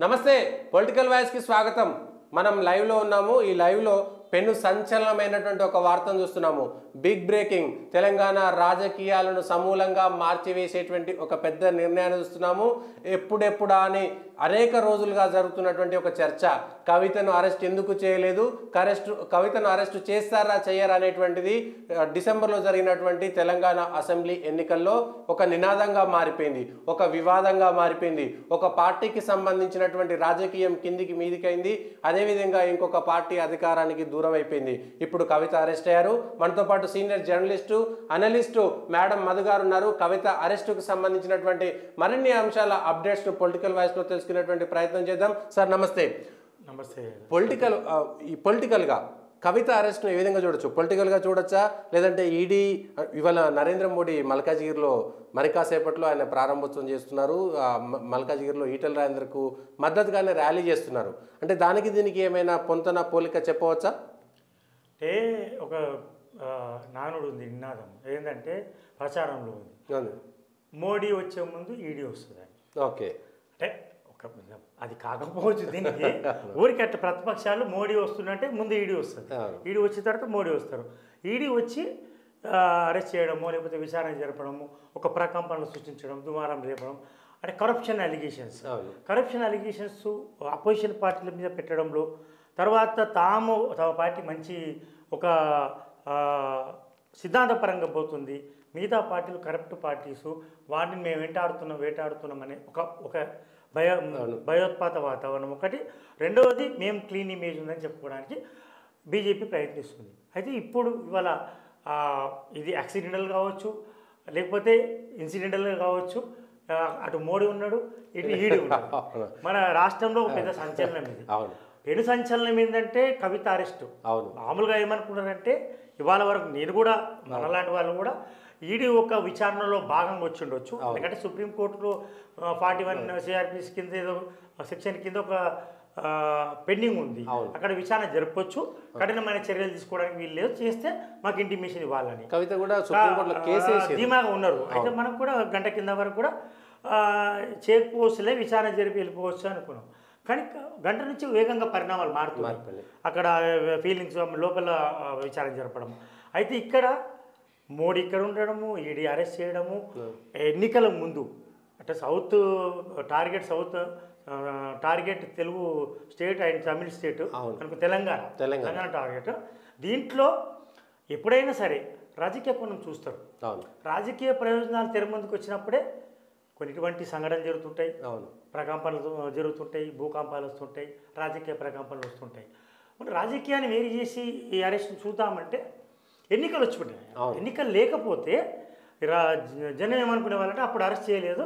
నమస్తే political voice కి స్వాగతం. మనం లైవ్ లో ఉన్నాము. ఈ లైవ్ లో పెను సంచలనమైనటువంటి ఒక వార్తను చూస్తున్నాము. Big breaking. తెలంగాణ రాజకీయాలను సమూలంగా మార్చివేసేటువంటి ఒక పెద్ద నిర్ణయాన్ని చూస్తున్నాము. ఎప్పుడెప్పుడా అని అనేక రోజులుగా జరుగుతున్నటువంటి ఒక చర్చ. కవితను అరెస్ట్ ఎందుకు చేయలేదు, కవితను అరెస్ట్ చేస్తారా చేయరా అనేటువంటిది డిసెంబర్లో జరిగినటువంటి తెలంగాణ అసెంబ్లీ ఎన్నికల్లో ఒక నినాదంగా మారిపోయింది, ఒక వివాదంగా మారిపోయింది. ఒక పార్టీకి సంబంధించినటువంటి రాజకీయం కిందికి మీదికైంది. అదేవిధంగా ఇంకొక పార్టీ అధికారానికి దూరం అయిపోయింది. ఇప్పుడు కవిత అరెస్ట్ అయ్యారు. మనతో పాటు senior journalist analyst madam Madhu గారు ఉన్నారు. కవిత అరెస్టుకు సంబంధించినటువంటి మరిన్ని అంశాల అప్డేట్స్ పొలిటికల్ వాయిస్ లో తెలుసుకునేటువంటి ప్రయత్నం చేద్దాం. సార్ నమస్తే. నమస్తే. పొలిటికల్గా కవిత అరెస్ట్ను ఏ విధంగా చూడొచ్చు? పొలిటికల్గా చూడొచ్చా, లేదంటే ఈడీ ఇవాళ నరేంద్ర మోడీ మల్కాజిగిరిలో మరి కాసేపట్లో ఆయన ప్రారంభోత్సవం చేస్తున్నారు. మల్కాజిగిరిలో ఈటెల రాజేందర్కు మద్దతుగానే ర్యాలీ చేస్తున్నారు. అంటే దానికి దీనికి ఏమైనా పొంతన పోలిక చెప్పవచ్చా? అంటే ఒక నానుడు ఉంది, నినాదం ఏంటంటే ప్రచారంలో ఉంది, మోడీ వచ్చే ముందు ఈడీ వస్తుంది. ఓకే, అంటే అది కాకపోవచ్చు దీనికి. ఊరికి అట్లా ప్రతిపక్షాలు మోడీ వస్తుందంటే ముందు ఈడీ వస్తుంది, ఈడీ వచ్చిన తర్వాత మోడీ వస్తారు. ఈడీ వచ్చి అరెస్ట్ చేయడము, లేకపోతే విచారణ జరపడము, ఒక ప్రకంపనలు సృష్టించడం, దుమారం రేపడం, అంటే కరప్షన్ అలిగేషన్స్ అపోజిషన్ పార్టీల మీద పెట్టడంలో, తర్వాత తమ పార్టీ మంచి ఒక సిద్ధాంతపరంగా పోతుంది, మిగతా పార్టీలు కరప్ట్ పార్టీసు, వాటిని మేము వేటాడుతున్నామనే ఒక భయోత్పాత వాతావరణం ఒకటి. రెండవది మేము క్లీన్ ఇమేజ్ ఉందని చెప్పుకోవడానికి బీజేపీ ప్రయత్నిస్తుంది. అయితే ఇవాళ ఇది యాక్సిడెంటల్ కావచ్చు, లేకపోతే ఇన్సిడెంటల్గా కావచ్చు. అటు మోడీ ఉన్నాడు, ఇటు ఈడీ ఉన్నాడు. మన రాష్ట్రంలో పెద్ద సంచలనం ఇది. పెను సంచలనం ఏంటంటే కవిత అరెస్టు. మామూలుగా ఏమనుకున్నారంటే ఇవాళ వరకు నేను కూడా, మనలాంటి వాళ్ళు కూడా ఈడీ ఒక విచారణలో భాగంగా వచ్చి ఉండొచ్చు. ఎందుకంటే సుప్రీంకోర్టులో 41 సిఆర్పిసి కింద ఏదో సెక్షన్ కింద ఒక పెండింగ్ ఉంది, అక్కడ విచారణ జరపవచ్చు. కఠినమైన చర్యలు తీసుకోవడానికి వీలు లేదు, చేస్తే మాకు ఇంటిమేషన్ ఇవ్వాలని కవిత కూడా సుప్రీంకోర్టులో కేసు ధీమాగా ఉన్నారు. అయితే మనకు కూడా గంట కింద వరకు కూడా చేయకపోవచ్చులే, విచారణ జరిపి వెళ్ళిపోవచ్చు అనుకున్నాం. కానీ గంట నుంచి వేగంగా పరిణామాలు మారుతున్నాయి. అక్కడ ఫీలింగ్స్ లోపల విచారణ జరపడం. అయితే ఇక్కడ మోడీ ఇక్కడ ఉండడము, ఈడీ అరెస్ట్ చేయడము, ఎన్నికల ముందు అంటే target Telugu state and Tamil state మనకు తెలంగాణ టార్గెట్. దీంట్లో ఎప్పుడైనా సరే రాజకీయ కోణం చూస్తారు. రాజకీయ ప్రయోజనాలు తెర ముందుకు వచ్చినప్పుడే కొన్నిటువంటి సంఘటనలు జరుగుతుంటాయి, ప్రకంపనలు జరుగుతుంటాయి, భూకంపాలు వస్తుంటాయి, రాజకీయ ప్రకంపనలు వస్తుంటాయి. రాజకీయాన్ని వేరు చేసి ఈ అరెస్ట్ చూద్దామంటే ఎన్నికలు వచ్చిపోయాయి. ఎన్నికలు లేకపోతే జనం ఏమనుకునే వాళ్ళంటే అప్పుడు అరెస్ట్ చేయలేదు,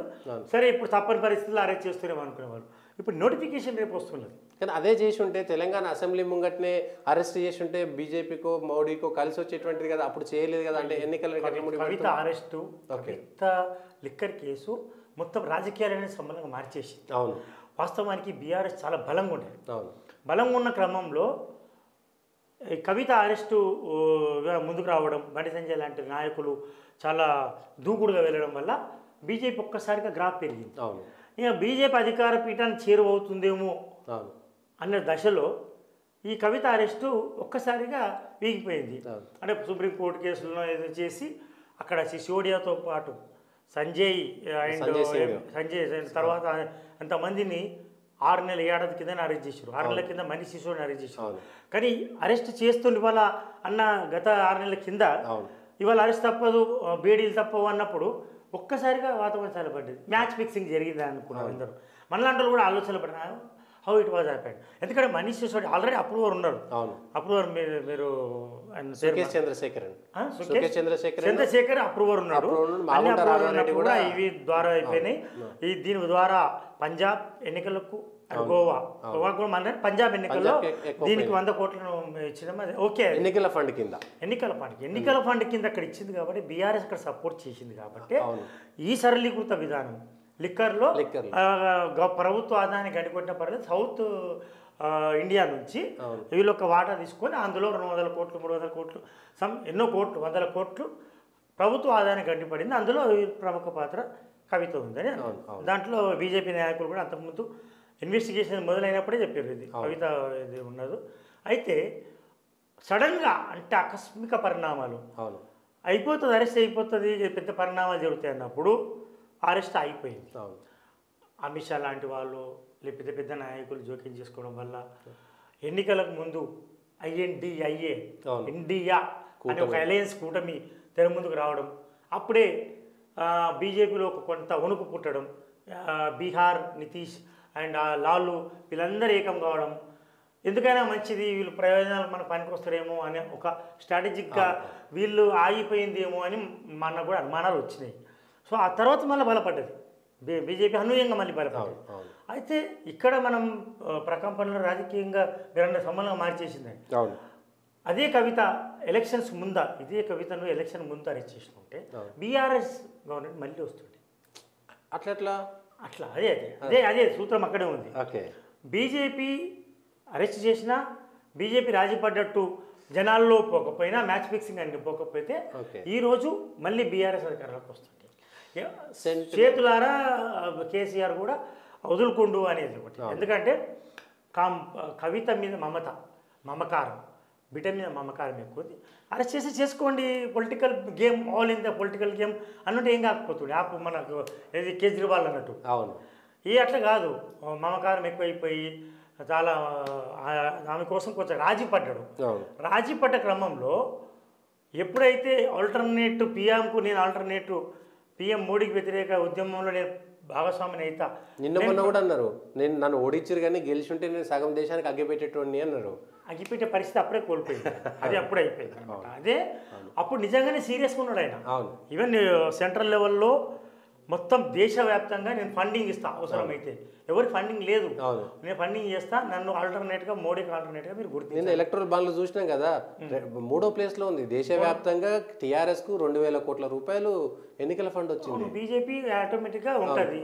సరే ఇప్పుడు తప్పని పరిస్థితుల్లో అరెస్ట్ చేస్తున్నామనుకునేవాళ్ళు. ఇప్పుడు నోటిఫికేషన్ రేపు వస్తున్నది. కానీ అదే చేసి ఉంటే తెలంగాణ అసెంబ్లీ ముంగట్నే అరెస్ట్ చేసి ఉంటే బీజేపీకో మోడీకో కలిసి వచ్చేటువంటిది కదా. అప్పుడు చేయలేదు కదా. అంటే ఎన్నికల కవిత అరెస్టు, కవిత లిక్కర్ కేసు మొత్తం రాజకీయాలనే సంబంధంగా మార్చేసి. వాస్తవానికి బీఆర్ఎస్ చాలా బలంగా ఉండేది. బలంగా ఉన్న క్రమంలో కవిత అరెస్టు ముందుకు రావడం, బండి సంజయ్ లాంటి నాయకులు చాలా దూకుడుగా వెళ్ళడం వల్ల బీజేపీ ఒక్కసారిగా గ్రాఫ్ పెరిగింది. ఇక బీజేపీ అధికార పీఠాన్ని చేరువవుతుందేమో అన్న దశలో ఈ కవిత అరెస్టు ఒక్కసారిగా వీగిపోయింది. అంటే సుప్రీంకోర్టు కేసులను ఏదో చేసి అక్కడ సిసోడియాతో పాటు సంజయ్ తర్వాత అంతమందిని 6 నెలల ఏడాది కింద అరెస్ట్ చేశారు. 6 నెలల కింద మనిషి శిశువుని అరెస్ట్ చేశారు. కానీ అరెస్ట్ చేస్తుండే ఇవాళ అన్న గత 6 నెలల కింద ఇవాళ అరెస్ట్ తప్పదు, బేడీలు తప్పవు అన్నప్పుడు ఒక్కసారిగా వాతావరణం చల్లబడ్డది. మ్యాచ్ ఫిక్సింగ్ జరిగింది అనుకున్నారు అందరూ. మనలాంటి కూడా ఆలోచనలు పడిన హౌ ఇట్ వాజ్ హ్యాపెండ్. ఎందుకంటే మనీష్ సిసోడియా ఆల్రెడీ అప్రూవర్ ఉన్నారు. అప్రూవర్ మీరు చంద్రశేఖర్ అప్రూవర్ ఉన్నాడు. కూడా ఇవి ద్వారా అయిపోయినాయి. దీని ద్వారా పంజాబ్ ఎన్నికలకు, గోవా కూడా మన పంజాబ్ ఎన్నికల్లో దీనికి 100 కోట్లను ఇచ్చడం ఓకే. ఎన్నికల ఫండ్ కింద అక్కడ ఇచ్చింది కాబట్టి బీఆర్ఎస్ అక్కడ సపోర్ట్ చేసింది కాబట్టి ఈ సరళీకృత విధానం లిక్కర్లో ప్రభుత్వ ఆదాయాన్ని గడికొట్టిన పర్లేదు సౌత్ ఇండియా నుంచి వీళ్ళొక వాటా తీసుకొని అందులో 200 కోట్లు 300 కోట్లు ఎన్నో కోట్లు 100 కోట్లు ప్రభుత్వ ఆదాయాన్ని గడ్డిపడింది. అందులో ప్రముఖ పాత్ర కవిత ఉందని దాంట్లో బీజేపీ నాయకులు కూడా అంతకుముందు ఇన్వెస్టిగేషన్ మొదలైనప్పుడే చెప్పారు ఇది కవిత ఇది ఉన్నది. అయితే సడన్గా అంటే ఆకస్మిక పరిణామాలు అవును అయిపోతుంది, అరెస్ట్ అయిపోతుంది, పెద్ద పరిణామాలు జరుగుతాయి అన్నప్పుడు అరెస్ట్ అయిపోయింది. అవును అమిత్ షా లాంటి వాళ్ళు పెద్ద పెద్ద నాయకులు జోక్యం చేసుకోవడం వల్ల ఎన్నికలకు ముందు INDIA ఇండియా అనే ఒక అలయన్స్ కూటమి తెర ముందుకు రావడం, అప్పుడే బీజేపీలో ఒక కొంత వణుకు పుట్టడం, బీహార్ నితీష్ అండ్ లాలు వీళ్ళందరూ ఏకం కావడం, ఎందుకైనా మంచిది వీళ్ళు ప్రయోజనాలు మనకు పనికొస్తారేమో అనే ఒక స్ట్రాటజిక్గా వీళ్ళు ఆగిపోయిందేమో అని మనకు కూడా అనుమానాలు వచ్చినాయి. సో ఆ తర్వాత మళ్ళీ బలపడ్డది బీజేపీ అనూహ్యంగా మళ్ళీ బలపడ్డది. అయితే ఇక్కడ మనం ప్రకంపనలు రాజకీయంగా మీరన్న సంబంధంగా మార్చేసిందండి. అదే కవిత ఎలక్షన్స్ ముందా ఇదే కవితను ఎలక్షన్ ముందు అరెస్ట్ చేసినట్టే బీఆర్ఎస్ గవర్నమెంట్ మళ్ళీ వస్తుంది. అట్లా అట్లా అదే అదే అదే అదే సూత్రం అక్కడే ఉంది. బీజేపీ అరెస్ట్ చేసినా బీజేపీ రాజీ పడ్డట్టు జనాల్లో పోకపోయినా మ్యాచ్ ఫిక్సింగ్ అని పోకపోతే ఈరోజు మళ్ళీ బీఆర్ఎస్ అధికారంలోకి వస్తుంది. చేతులారా కేసీఆర్ కూడా వదులుకుండు అనేది ఒకటి. ఎందుకంటే కవిత మీద మమకారం బిడ్డ మీద మమకారం ఎక్కువ. అరెస్ట్ చేసి చేసుకోండి, political game, all in the political game అన్నట్టు ఏం కాకపోతుంది. మనకు ఏది కేజ్రీవాల్ అన్నట్టు. అవును అట్లా కాదు, మమకారం ఎక్కువైపోయి చాలా ఆమె కోసం కొంచెం రాజీ పడ్డాడు. రాజీ పడ్డ క్రమంలో ఎప్పుడైతే ఆల్టర్నేట్ పిఎంకు నేను పిఎం మోడీకి వ్యతిరేక ఉద్యమంలో నేను భాగస్వామిని అయితా. నిన్న మొన్న కూడా అన్నారు, నేను నన్ను ఓడించారు కానీ గెలిచి ఉంటే నేను సగం దేశానికి అగ్గిపెట్టేటోడిని అన్నారు. అగ్గిపెట్టే పరిస్థితి అప్పుడే కోల్పోయింది, అది అప్పుడే అయిపోయింది అనమాట. అదే అప్పుడు నిజంగానే సీరియస్గా ఉన్నాడు ఆయన. ఈవెన్ సెంట్రల్ లెవెల్లో మొత్తం దేశవ్యాప్తంగా నేను ఫండింగ్ ఇస్తా, అవసరమైతే ఎవరికి ఫండింగ్ లేదు నేను ఫండింగ్ చేస్తా, నన్ను ఆల్టర్నేట్గా మోడీకి ఆల్టర్నేట్గా మీరు గుర్తు. నేను ఎలక్ట్రల్ బాండ్లు చూసినాం కదా, 3వ ప్లేస్లో ఉంది దేశవ్యాప్తంగా. TRSకు 2,000 కోట్ల రూపాయలు ఎన్నికల ఫండ్ వచ్చింది. బీజేపీ ఆటోమేటిక్గా ఉంటుంది.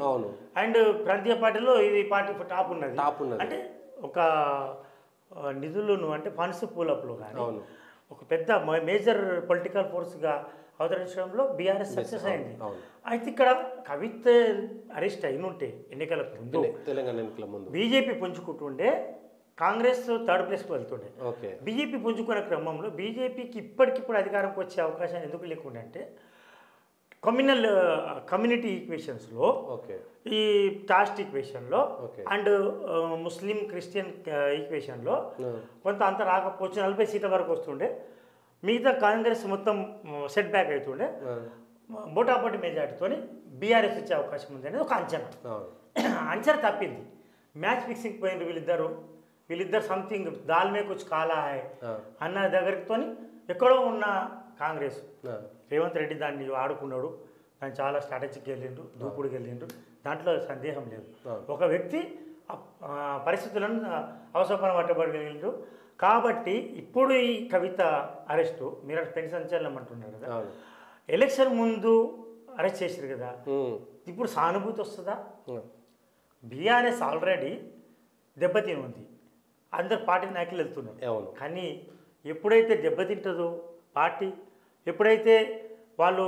అండ్ ప్రాంతీయ పార్టీలో ఇది పార్టీ టాప్ ఉన్నది. అంటే ఒక నిధులను అంటే ఫండ్స్ పూలప్లో కానీ ఒక పెద్ద మేజర్ పొలిటికల్ ఫోర్స్గా అవతరించడంలో బీఆర్ఎస్ సక్సెస్ అయింది. అయితే ఇక్కడ కవిత అరెస్ట్ అయినుంటే ఎన్నికలకు ముందు తెలంగాణ ఎన్నికల ముందు బీజేపీ పుంజుకుంటుండే, కాంగ్రెస్ 3rd ప్లేస్కి వెళ్తుండే. బీజేపీ పుంజుకునే క్రమంలో బీజేపీకి ఇప్పటికిప్పుడు అధికారంకి వచ్చే అవకాశం ఎందుకు లేకుండా అంటే కమ్యూనిటీ ఈక్వేషన్స్లో, ఈ కాస్ట్ ఈక్వేషన్లో అండ్ ముస్లిం క్రిస్టియన్ ఈక్వేషన్లో కొంత అంత రాకపోవచ్చు. 40 సీట్ల వరకు వస్తుండే, మిగతా కాంగ్రెస్ మొత్తం సెట్ బ్యాక్ అవుతుండే. బోటాబోటి మెజార్టీతో బీఆర్ఎస్ వచ్చే అవకాశం ఉంది అనేది ఒక అంచనా తప్పింది. మ్యాచ్ ఫిక్సింగ్ పోయినారు వీళ్ళిద్దరు సంథింగ్ దాల్మే కుచ్ కాలా హాయ్ అన్న దగ్గరతో ఎక్కడో ఉన్న కాంగ్రెస్ రేవంత్ రెడ్డి దాన్ని ఆడుకున్నాడు, దాన్ని చాలా స్ట్రాటజిక్గా వెళ్ళిండు, దూకుడుకి వెళ్ళిండు, దాంట్లో సందేహం లేదు. ఒక వ్యక్తి పరిస్థితులను అవసరం పట్టబడగలిగిండు. కాబట్టి ఇప్పుడు ఈ కవిత అరెస్టు మీరు పెను సంచలనం అంటున్నారు కదా, ఎలక్షన్ ముందు అరెస్ట్ చేశారు కదా, ఇప్పుడు సానుభూతి వస్తుందా? బీఆర్ఎస్ ఆల్రెడీ దెబ్బతిని ఉంది, అందరు పార్టీ నాయకులు వెళ్తున్నారు. కానీ ఎప్పుడైతే దెబ్బతింటుందో పార్టీ, ఎప్పుడైతే వాళ్ళు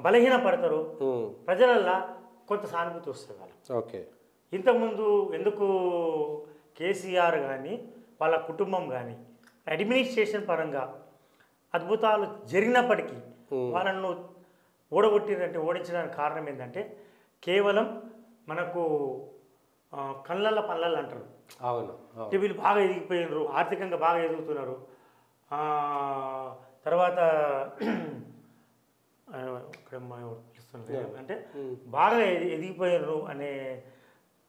బలహీన పడతారో ప్రజలల్లా కొంత సానుభూతి వస్తుంది వాళ్ళు. ఇంతకుముందు ఎందుకు కేసీఆర్ కానీ వాళ్ళ కుటుంబం కానీ అడ్మినిస్ట్రేషన్ పరంగా అద్భుతాలు జరిగినప్పటికీ వాళ్ళను ఓడించడానికి కారణం ఏంటంటే కేవలం మనకు కళ్ళల్ల పళ్ళల్లో అంటారు. వీళ్ళు బాగా ఎదిగిపోయినారు, ఆర్థికంగా బాగా ఎదుగుతున్నారు, తర్వాత అంటే బాగా ఎదిగిపోయారు అనే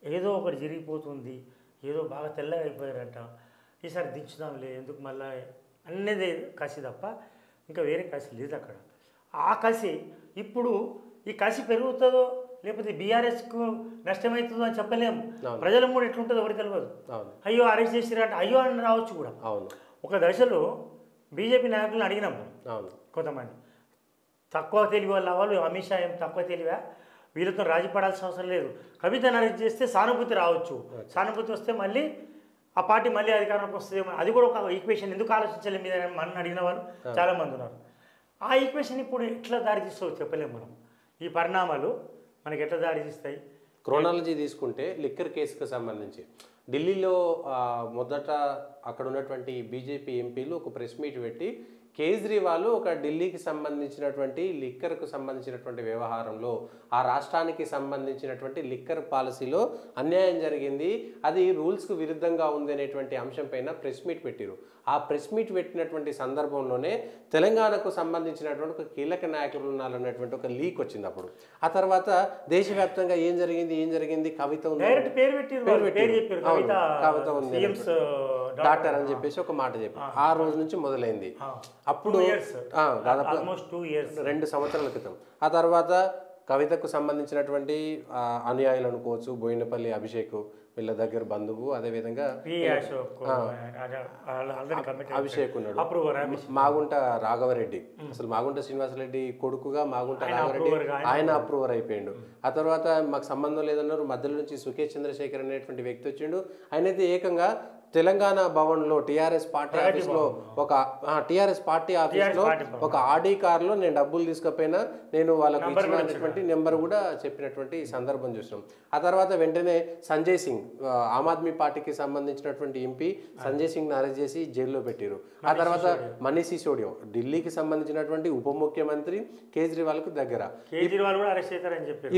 ఏదో ఒకటి జరిగిపోతుంది, ఏదో బాగా తెల్లగా అయిపోయారంట, ఈసారి దించుదాంలే ఎందుకు మళ్ళీ అనేది కసి తప్ప ఇంకా వేరే కసి లేదు అక్కడ. ఆ కసి ఇప్పుడు ఈ కసి పెరుగుతుందో లేకపోతే బీఆర్ఎస్కు నష్టమవుతుందో అని చెప్పలేము. ప్రజల మూడు ఎట్లుంటుందో ఎవరికి తెలియదు. అయ్యో అరెస్ట్ చేసిరంటే అయ్యో అని రావచ్చు కూడా. ఒక దశలో బీజేపీ నాయకులను అడిగినాం కొంతమంది, తక్కువ తెలివి వాళ్ళ వాళ్ళు అమిత్ షా ఏం తక్కువ తెలివా, వీళ్ళతో రాజీ పడాల్సిన అవసరం లేదు, కవితను అరెస్ట్ చేస్తే సానుభూతి రావచ్చు, సానుభూతి వస్తే మళ్ళీ ఆ పార్టీ మళ్ళీ అధికారంలోకి వస్తుంది, అది కూడా ఒక ఈక్వేషన్ ఎందుకు ఆలోచించలేము మీద మన అడిగిన వాళ్ళు చాలామంది ఉన్నారు. ఆ ఈక్వేషన్ ఇప్పుడు ఎట్లా దారి తీస్తుందో చెప్పలేము మనం. ఈ పరిణామాలు మనకి ఎట్లా దారి తీస్తాయి, క్రోనాలజీ తీసుకుంటే లిక్కర్ కేసుకు సంబంధించి ఢిల్లీలో మొదట అక్కడ ఉన్నటువంటి బీజేపీ ఎంపీలు ఒక ప్రెస్ మీట్ పెట్టి కేజ్రీవాల్ ఒక ఢిల్లీకి సంబంధించినటువంటి లిక్కర్కు సంబంధించినటువంటి వ్యవహారంలో ఆ రాష్ట్రానికి సంబంధించినటువంటి లిక్కర్ పాలసీలో అన్యాయం జరిగింది, అది రూల్స్కు విరుద్ధంగా ఉంది అనేటువంటి అంశం పైన ప్రెస్ మీట్ పెట్టారు. ఆ ప్రెస్ మీట్ పెట్టినటువంటి సందర్భంలోనే తెలంగాణకు సంబంధించినటువంటి ఒక కీలక నాయకులు ఉన్నారన్నటువంటి ఒక లీక్ వచ్చింది. అప్పుడు ఆ తర్వాత దేశవ్యాప్తంగా ఏం జరిగింది కవిత ఉంది, కవిత ఉంది డాక్టర్ అని చెప్పేసి ఒక మాట చెప్పి ఆ రోజు నుంచి మొదలైంది. అప్పుడు దాదాపు 2 సంవత్సరాల క్రితం. ఆ తర్వాత కవితకు సంబంధించినటువంటి అనుయాయులు అనుకోవచ్చు, బోయినపల్లి అభిషేక్ వీళ్ళ దగ్గర బంధువు, అదేవిధంగా అభిషేక్ ఉన్నాడు, మాగుంట రాఘవరెడ్డి, అసలు మాగుంట శ్రీనివాసరెడ్డి కొడుకుగా మాగుంట రాఘవరెడ్డి ఆయన అప్రూవర్ అయిపోయిండు. ఆ తర్వాత మాకు సంబంధం లేదన్నారు, మధ్యలో నుంచి సుకేష్ చంద్రశేఖర్ అనేటువంటి వ్యక్తి వచ్చిండు. ఆయనైతే ఏకంగా తెలంగాణ భవన్లో టీఆర్ఎస్ పార్టీ ఆఫీస్లో ఒక ఆడి కార్లో నేను డబ్బులు తీసుకపోయినా నేను వాళ్ళకు ఇచ్చినటువంటి నెంబర్ కూడా చెప్పినటువంటి సందర్భం చూసినాం. ఆ తర్వాత వెంటనే సంజయ్ సింగ్ ఆమ్ ఆద్మీ పార్టీకి సంబంధించినటువంటి ఎంపీ సంజయ్ సింగ్ అరెస్ట్ చేసి జైల్లో పెట్టారు. ఆ తర్వాత మనీష్ సిసోడియా ఢిల్లీకి సంబంధించినటువంటి ఉప ముఖ్యమంత్రి కేజ్రీవాల్ కు దగ్గర.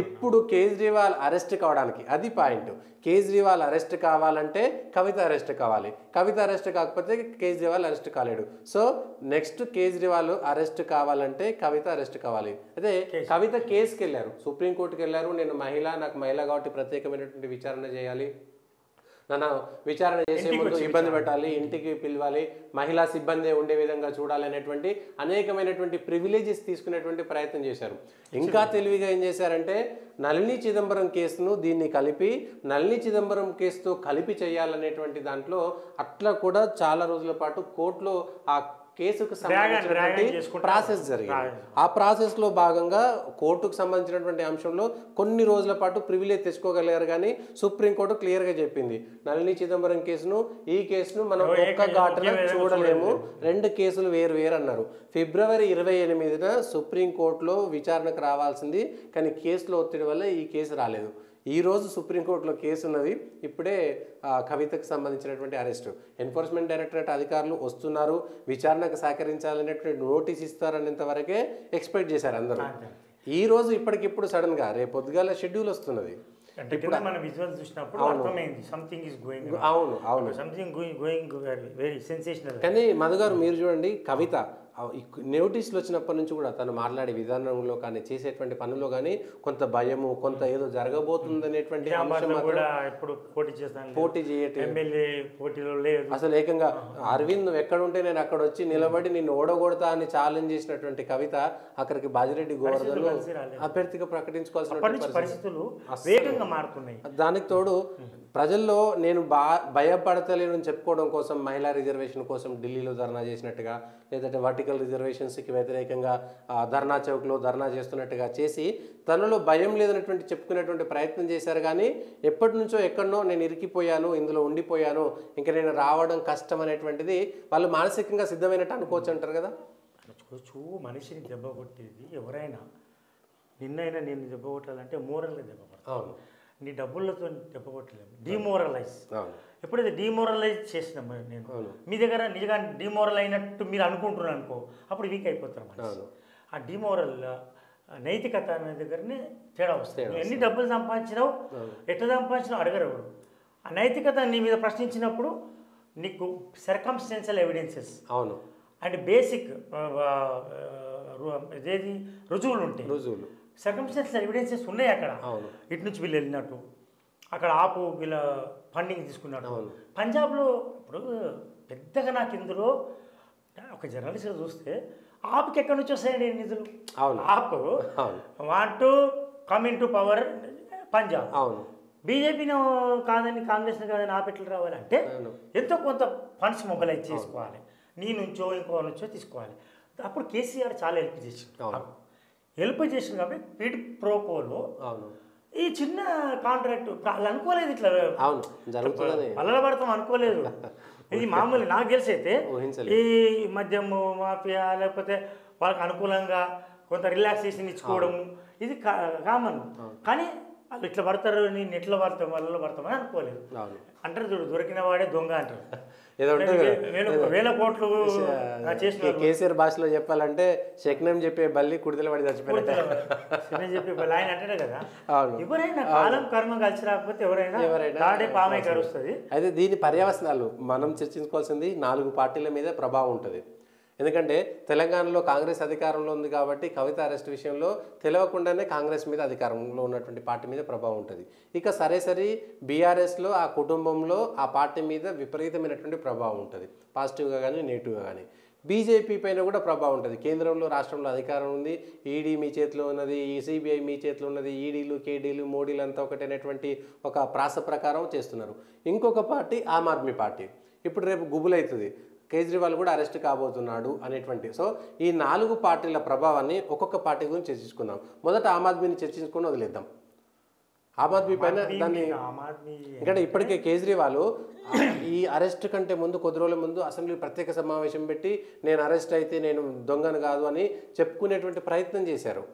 ఇప్పుడు కేజ్రీవాల్ అరెస్ట్ కావడానికి అది పాయింట్. కేజ్రీవాల్ అరెస్ట్ కావాలంటే కవిత అరెస్ట్ కావాలి, కవిత అరెస్ట్ కాకపోతే కేజ్రీవాల్ అరెస్ట్ కాలేడు. సో నెక్స్ట్ కేజ్రీవాల్ అరెస్ట్ కావాలంటే కవిత అరెస్ట్ కావాలి. అదే కవిత కేసుకి వెళ్ళారు, సుప్రీంకోర్టుకి వెళ్ళారు. నేను నాకు మహిళ కాబట్టి ప్రత్యేకమైనటువంటి విచారణ చేయాలి, నన్ను విచారణ చేసే ముందు ఇబ్బంది పెట్టాలి, ఇంటికి పిలవాలి, మహిళా సిబ్బంది ఉండే విధంగా చూడాలి అనేటువంటి అనేకమైనటువంటి ప్రివిలేజెస్ తీసుకునేటువంటి ప్రయత్నం చేశారు. ఇంకా తెలివిగా ఏం చేశారంటే నళిని చిదంబరం కేసును దీన్ని కలిపి నళిని చిదంబరం కేసుతో కలిపి చేయాలనేటువంటి దాంట్లో అట్లా కూడా చాలా రోజుల పాటు కోర్టులో ఆ కేసుకు సంబంధించినటువంటి ప్రాసెస్ జరిగింది. ఆ ప్రాసెస్ లో భాగంగా కోర్టుకు సంబంధించినటువంటి అంశంలో కొన్ని రోజుల పాటు ప్రివిలేజ్ తెచ్చుకోగలిగారు. కానీ సుప్రీంకోర్టు క్లియర్ గా చెప్పింది నళిని చిదంబరం కేసును ఈ కేసును మనం ఒక్క ఘాటులో చూడలేము, 2 కేసులు వేరు వేరు అన్నారు. ఫిబ్రవరి 28న సుప్రీంకోర్టులో విచారణకు రావాల్సింది, కానీ కేసులో ఒత్తిడి వల్ల ఈ కేసు రాలేదు. ఈ రోజు సుప్రీంకోర్టులో కేసు ఉన్నది. ఇప్పుడే కవితకు సంబంధించినటువంటి అరెస్టు. ఎన్ఫోర్స్మెంట్ డైరెక్టరేట్ అధికారులు వస్తున్నారు, విచారణకు సహకరించాలనేటువంటి నోటీస్ ఇస్తారనేంత వరకే ఎక్స్పెక్ట్ చేశారు అందరూ. ఈ రోజు ఇప్పటికిప్పుడు సడన్ గా రేపు పొద్దుగాల షెడ్యూల్ వస్తున్నది. మన విజువల్స్ చూసినప్పుడు అర్థమైంది సంథింగ్ ఇస్ గోయింగ్. అవును సంథింగ్ గోయింగ్ వెరీ సెన్సేషనల్. కానీ మధు గారు మీరు చూడండి, కవిత నోటీసులు వచ్చినప్పటి నుంచి కూడా తను మాట్లాడే విధానంలో కానీ చేసేటువంటి పనుల్లో కానీ కొంత భయము, కొంత ఏదో జరగబోతుంది అనేటువంటి పోటీ చేయట్లేదు. అసలు ఏకంగా అరవింద్ నువ్వు ఎక్కడ ఉంటే నేను అక్కడ వచ్చి నిలబడి నిన్ను ఓడగొడతా అని ఛాలెంజ్ చేసినటువంటి కవిత అక్కడికి బాజిరెడ్డి గోవర్ధన్ అభ్యర్థిగా ప్రకటించుకోవాల్సిన పరిస్థితులు వేగంగా మారుతున్నాయి. దానికి తోడు ప్రజల్లో నేను భయపడతలేను అని చెప్పుకోవడం కోసం మహిళా రిజర్వేషన్ కోసం ఢిల్లీలో ధర్నా చేసినట్టుగా, లేదంటే వర్టికల్ రిజర్వేషన్స్కి వ్యతిరేకంగా ధర్నా చౌక్లో ధర్నా చేస్తున్నట్టుగా చేసి తనలో భయం లేదన్నటువంటి చెప్పుకునేటువంటి ప్రయత్నం చేశారు. కానీ ఎప్పటి నుంచో ఎక్కడనో నేను ఇరికిపోయాను, ఇందులో ఉండిపోయాను, ఇంకా నేను రావడం కష్టం అనేటువంటిది వాళ్ళు మానసికంగా సిద్ధమైనట్టు అనుకోవచ్చు అంటారు కదా. మనిషిని దెబ్బ కొట్టేది ఎవరైనా, నిన్నైనా నేను దెబ్బ కొట్టాలంటే మోరల్గా దెబ్బ కొట్టాలి, నీ డబ్బులతో దెబ్బ కొట్టలేము. డిమోరలైజ్ ఎప్పుడైతే డిమోరలైజ్ చేసినాము నేను మీ దగ్గర నిజంగా డిమోరల్ అయినట్టు మీరు అనుకుంటున్నారు అనుకో, అప్పుడు వీక్ అయిపోతారు మనిషి. ఆ డిమోరల్ నైతికత అనే దగ్గరనే తేడా వస్తాయి. ఎన్ని డబ్బులు సంపాదించినావు, ఎట్లా సంపాదించినావు అడగరు ఎవరు. ఆ నైతికత నీ మీద ప్రశ్నించినప్పుడు నీకు సర్కమ్స్టెన్షియల్ ఎవిడెన్సెస్ అవును అండ్ బేసిక్ ఏది రుజువులు ఉంటాయి. సర్కమ్స్టెన్షియల్ ఎవిడెన్సెస్ ఉన్నాయి అక్కడ. ఇటు నుంచి వీళ్ళు వెళ్ళినట్టు, అక్కడ ఆపు వీళ్ళ ఫండింగ్ తీసుకున్నట్టు. పంజాబ్లో ఇప్పుడు పెద్దగా నాకు ఇందులో ఒక జర్నలిస్ట్ చూస్తే ఆపుకి ఎక్కడి నుంచి వస్తాయండి నిధులు? ఆపు want to come in to power Punjab. బీజేపీని కాదని కాంగ్రెస్ని కాదని ఆపు ఎట్లా రావాలంటే ఎంతో కొంత ఫండ్స్ మొబైలైజ్ చేసుకోవాలి, నీ నుంచో ఇంకో నుంచో తీసుకోవాలి. అప్పుడు కేసీఆర్ చాలా హెల్ప్ చేసింది కాబట్టి పిడ్ ప్రోకోలో ఈ చిన్న కాంట్రాక్ట్ వాళ్ళు అనుకోలేదు, ఇట్లా అల్లల పడతాం అనుకోలేదు. ఇది మామూలు నాకు తెలిసి అయితే ఈ మద్యము మాఫియా లేకపోతే వాళ్ళకి అనుకూలంగా కొంత రిలాక్సేషన్ ఇచ్చుకోవడము ఇది కామన్. కానీ వాళ్ళు ఇట్లా పడతారు నేను ఎట్లా పడతాం వాళ్ళలో పడతామని అనుకోలేదు. అవును. అంటారు చూడు, దొరికిన వాడే దొంగ అంటారు. ఏదో ఉంటుంది వేల కోట్లు చేసిన కేసీఆర్ భాషలో చెప్పాలంటే శకునం చెప్పే బల్లి కుడిదల పడి చచ్చిపోయారు చెప్పి ఆయన అంటాడే కదా. అవును. ఎవరైనా కాలం కర్మ కలిసి రాకపోతే ఎవరైనా తాడే పామే కరుస్తుంది. అయితే దీని పర్యవసనాలు మనం చర్చించుకోవాల్సింది 4 పార్టీల మీద ప్రభావం ఉంటుంది. ఎందుకంటే తెలంగాణలో కాంగ్రెస్ అధికారంలో ఉంది కాబట్టి కవిత అరెస్ట్ విషయంలో తెలియకుండానే కాంగ్రెస్ మీద అధికారంలో ఉన్నటువంటి పార్టీ మీద ప్రభావం ఉంటుంది. ఇక సరే బీఆర్ఎస్లో ఆ కుటుంబంలో ఆ పార్టీ మీద విపరీతమైనటువంటి ప్రభావం ఉంటుంది, పాజిటివ్గా కానీ నెగిటివ్గా కానీ. బీజేపీ పైన కూడా ప్రభావం ఉంటుంది. కేంద్రంలో రాష్ట్రంలో అధికారం ఉంది, ఈడీ మీ చేతిలో ఉన్నది, సిబిఐ మీ చేతిలో ఉన్నది, ఈడీలు కేడీలు మోడీలు అంతా ఒకటైనటువంటి ఒక ప్రాస ప్రకారం చేస్తున్నారు. ఇంకొక పార్టీ ఆమ్ ఆద్మీ పార్టీ. ఇప్పుడు రేపు గుబులవుతుంది, కేజ్రీవాల్ కూడా అరెస్ట్ కాబోతున్నాడు అనేటువంటి. సో ఈ 4 పార్టీల ప్రభావాన్ని ఒక్కొక్క పార్టీ గురించి చర్చించుకుందాం. మొదట ఆమ్ ఆద్మీని చర్చించుకొని వదిలేద్దాం. ఆమ్ ఆద్మీ పైన దాన్ని, ఎందుకంటే ఇప్పటికే కేజ్రీవాల్ ఈ అరెస్ట్ కంటే ముందు కొద్ది రోజుల ముందు అసెంబ్లీ ప్రత్యేక సమావేశం పెట్టి నేను అరెస్ట్ అయితే నేను దొంగను కాదు అని చెప్పుకునేటువంటి ప్రయత్నం చేశారు.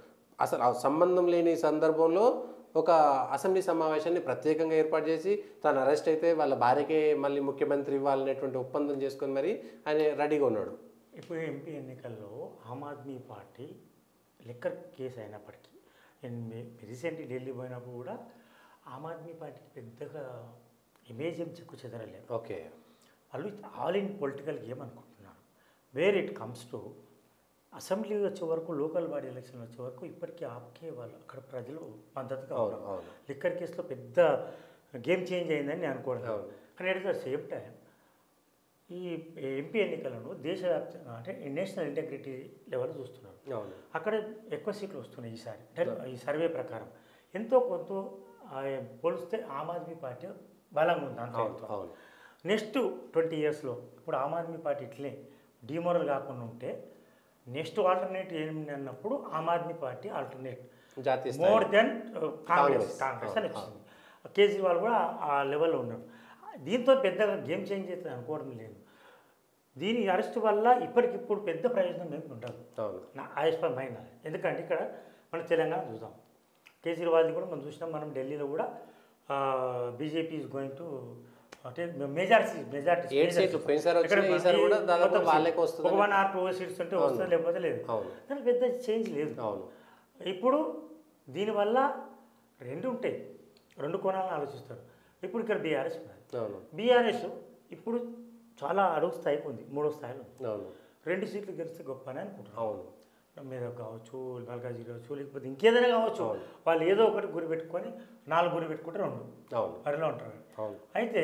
అసలు సంబంధం లేని సందర్భంలో ఒక అసెంబ్లీ సమావేశాన్ని ప్రత్యేకంగా ఏర్పాటు చేసి తను అరెస్ట్ అయితే వాళ్ళ భార్యకే మళ్ళీ ముఖ్యమంత్రి ఇవ్వాలనేటువంటి ఒప్పందం చేసుకొని మరి ఆయన రెడీగా ఉన్నాడు. ఇప్పుడు ఎంపీ ఎన్నికల్లో ఆమ్ ఆద్మీ పార్టీ లిక్కర్ కేసు అయినప్పటికీ, నేను రీసెంట్లీ ఢిల్లీ పోయినప్పుడు కూడా ఆమ్ ఆద్మీ పార్టీకి పెద్దగా ఇమేజ్ ఏం చెక్కు చెదరలేదు. ఓకే, వాళ్ళు ఆల్ ఇన్ పొలిటికల్ గేమ్ అనుకుంటున్నారు. Where it comes to assembly వచ్చే వరకు, లోకల్ బాడీ ఎలక్షన్ వచ్చే వరకు ఇప్పటికీ ఆప్కే వాళ్ళు అక్కడ ప్రజలు మద్దతుగా ఉన్నారు. లిక్కర్ కేసులో పెద్ద గేమ్ చేంజ్ అయిందని నేను అనుకోవడం. కానీ అట్ ద సేమ్ టైం ఈ ఎంపీ ఎన్నికలను దేశవ్యాప్తంగా అంటే నేషనల్ ఇంటెగ్రిటీ లెవెల్ చూస్తున్నారు. అక్కడ ఎక్కువ సీట్లు వస్తున్నాయి ఈసారి. ఈ సర్వే ప్రకారం ఎంతో కొంత పోలిస్తే ఆమ్ ఆద్మీ పార్టీ బలంగా ఉంది అంత. నెక్స్ట్ 20 yearsలో ఇప్పుడు ఆమ్ ఆద్మీ పార్టీ ఇట్లే డిమోరల్ కాకుండా ఉంటే నెక్స్ట్ ఆల్టర్నేట్ ఏమి అన్నప్పుడు Aam Aadmi party alternate more than Congress అని వచ్చింది. కేజ్రీవాల్ కూడా ఆ లెవెల్లో ఉన్నాడు. దీంతో పెద్దగా గేమ్ చేంజ్ అవుతుంది అనుకోవడం లేదు. దీని అరెస్ట్ వల్ల ఇప్పటికిప్పుడు పెద్ద ప్రయోజనం ఏమి ఉండదు నా ఆయుష్పమైన. ఎందుకంటే ఇక్కడ మన తెలంగాణ చూద్దాం, కేజ్రీవాల్ది కూడా మనం చూసినాం. మనం ఢిల్లీలో కూడా బీజేపీ ఈజ్ గోయింగ్ టు అంటే మెజారిటీ 8 సీట్లు ఒక 1 or 2 సీట్స్ ఉంటే వస్తుంది, లేకపోతే లేదు. దానికి పెద్ద చేంజ్ లేదు. ఇప్పుడు దీనివల్ల 2 ఉంటాయి, 2 కోణాలను ఆలోచిస్తారు. ఇప్పుడు ఇక్కడ బీఆర్ఎస్ ఉన్నది. బీఆర్ఎస్ ఇప్పుడు చాలా అడుగు స్థాయికి ఉంది, 3వ స్థాయిలో. 2 సీట్లు గెలిస్తే గొప్ప అని అనుకుంటున్నాను. మీద కావచ్చు, మల్కాజ్గిరి కావచ్చు, లేకపోతే ఇంకేదైనా కావచ్చు. వాళ్ళు ఏదో ఒకటి గురి పెట్టుకొని 4 గురి పెట్టుకుంటే 2 అరిలో ఉంటారు. అయితే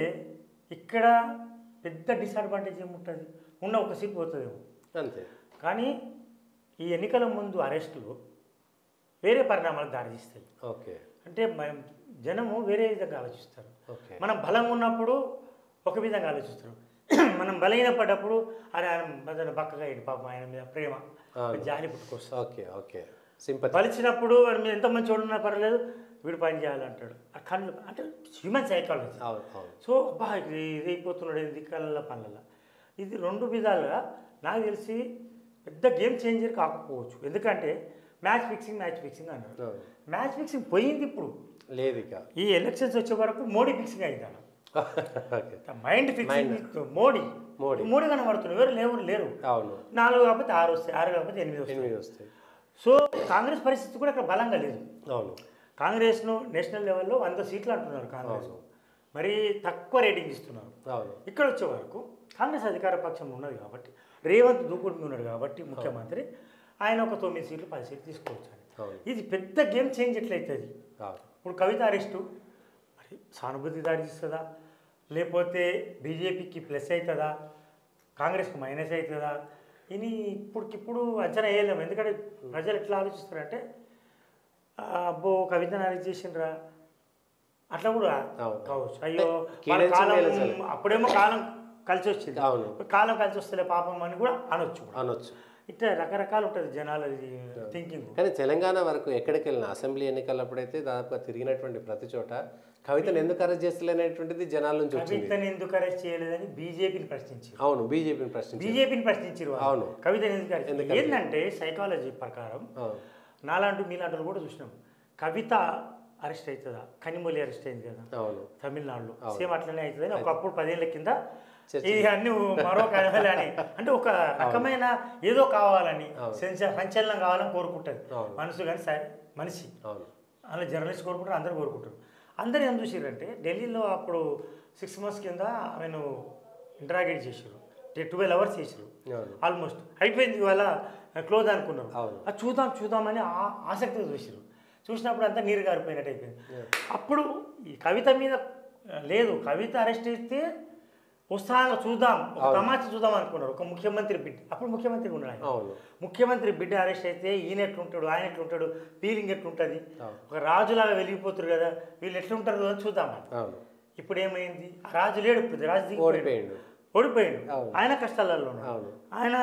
ఇక్కడ పెద్ద డిసడ్వాంటేజ్ ఏముంటుంది, ఉన్న 1 సీట్ పోతుందేమో అంతే. కానీ ఈ ఎన్నికల ముందు అరెస్టులు వేరే పరిణామాలకు దారితీస్తాయి. ఓకే, అంటే జనము వేరే విధంగా ఆలోచిస్తారు. మనం బలంగా ఉన్నప్పుడు ఒక విధంగా ఆలోచిస్తారు, మనం బలహీన పడ్డప్పుడు అరే ఆయన పక్కగా ఇటు పాపం ఆయన మీద ప్రేమ జాలి పుట్టుకొస్తుంది. Okay okay, sympathy. బలిచినప్పుడు వాడి మీద ఎంత మంచి వాడున్నా పర్లేదు, వీడు పని చేయాలంటాడు. ఆ కళ్ళు అంటే హ్యూమన్ సైకాలజీ. సో అబ్బా ఇది అయిపోతున్నాడు ఏంది కళ్ళ పనుల. ఇది 2 విధాలుగా నాకు తెలిసి పెద్ద గేమ్ చేంజర్ కాకపోవచ్చు. ఎందుకంటే మ్యాచ్ ఫిక్సింగ్ అన్నారు. మ్యాచ్ ఫిక్సింగ్ పోయింది, ఇప్పుడు లేదు. ఇక ఈ ఎలక్షన్స్ వచ్చే వరకు మోడీ ఫిక్సింగ్ అయింది. మైండ్ ఫిక్సింగ్ మోడీ కనబడుతున్నారు, ఎవరు లేరు. 4 కాకపోతే 6 వస్తాయి, 6 కాకపోతే 8 వస్తాయి. సో కాంగ్రెస్ పరిస్థితి కూడా ఇక్కడ బలంగా లేదు. కాంగ్రెస్ను నేషనల్ లెవెల్లో 100 సీట్లు అంటున్నారు. కాంగ్రెస్ మరీ తక్కువ రేటింగ్ ఇస్తున్నారు. ఇక్కడ వచ్చే వరకు కాంగ్రెస్ అధికార పక్షం ఉన్నది కాబట్టి, రేవంత్ దూకుడు ఉన్నాడు కాబట్టి ముఖ్యమంత్రి, ఆయన ఒక 9 సీట్లు 10 సీట్లు తీసుకోవచ్చు. ఇది పెద్ద గేమ్ చేంజ్ ఎట్లయితుంది. ఇప్పుడు కవిత అరెస్టు మరి సానుభూతి దారిస్తుందా, లేకపోతే బీజేపీకి ప్లస్ అవుతుందా, కాంగ్రెస్కి మైనస్ అవుతుందా, ఇది ఇప్పటికిప్పుడు అంచనా వేయలేము. ఎందుకంటే ప్రజలు ఎట్లా ఆలోచిస్తారంటే అబ్బో కవితను అరెస్ట్ చేసిండ్రా అట్లా కూడా కావచ్చు. అయ్యో కాలం అప్పుడేమో కాలం కలిసి వచ్చింది, కాలం కలిసి వస్తలే పాపం అని కూడా అనొచ్చు. ఇట్లా రకరకాలు ఉంటుంది జనాల థింకింగ్. కానీ తెలంగాణ వరకు ఎక్కడికి వెళ్ళినా అసెంబ్లీ ఎన్నికలప్పుడైతే దాదాపుగా తిరిగినటువంటి ప్రతి చోట కవితను ఎందుకు అరెస్ట్ చేస్తలేనటువంటి జనాల నుంచి వచ్చింది. కవితను ఎందుకు అరెస్ట్ చేయలేదని బీజేపీని ప్రశ్నించారు. అవును, బీజేపీని ప్రశ్నించారు. అవును, కవితను ఎందుకు ఏంటంటే సైకాలజీ ప్రకారం నాలాంటి మీలాంటి కూడా చూసినాం. కవిత అరెస్ట్ అవుతుందా, కనిమొళి అరెస్ట్ అయింది కదా అవును తమిళనాడులో, సేమ్ అట్లనే అవుతుంది. ఒకప్పుడు 10 ఏళ్ల కింద ఇది అన్ని మరో కనిమొళి అని అంటే ఒక రకమైన ఏదో కావాలని సంచలనం కావాలని కోరుకుంటుంది మనసు. కానీ మనిషి అలా జర్నలిస్ట్ కోరుకుంటారు, అందరూ కోరుకుంటారు. అందరూ ఏం చూసారంటే ఢిల్లీలో అప్పుడు 6 months కింద ఆమెను ఇంటరాగేట్ చేసారు, 12 hours చేసారు ఆల్మోస్ట్. అయిపోయింది ఇవాళ క్లోజ్ అనుకున్నారు. అది చూద్దామని ఆసక్తిగా చూసారు. చూసినప్పుడు అంతా నీరు గారిపోయినట్టు అయిపోయింది. అప్పుడు ఈ కవిత మీద లేదు, కవిత అరెస్ట్ అయితే ఉత్సాహంగా చూద్దాం, ఒక తమాషా చూద్దాం అనుకున్నారు. ఒక ముఖ్యమంత్రి బిడ్డ, అప్పుడు ముఖ్యమంత్రి ఉన్నాడు, ముఖ్యమంత్రి బిడ్డ అరెస్ట్ అయితే ఈయన ఎట్లుంటాడు, ఆయన ఎట్లుంటాడు, ఫీలింగ్ ఎట్లుంటుంది, ఒక రాజులాగా వెలిగిపోతారు కదా, వీళ్ళు ఎట్లుంటారు అని చూద్దామని. ఇప్పుడు ఏమైంది, రాజు లేడు, ఇప్పుడు రాజు ఓడిపోయాడు. ఆయన కష్టాలలో ఉన్నాడు, ఆయన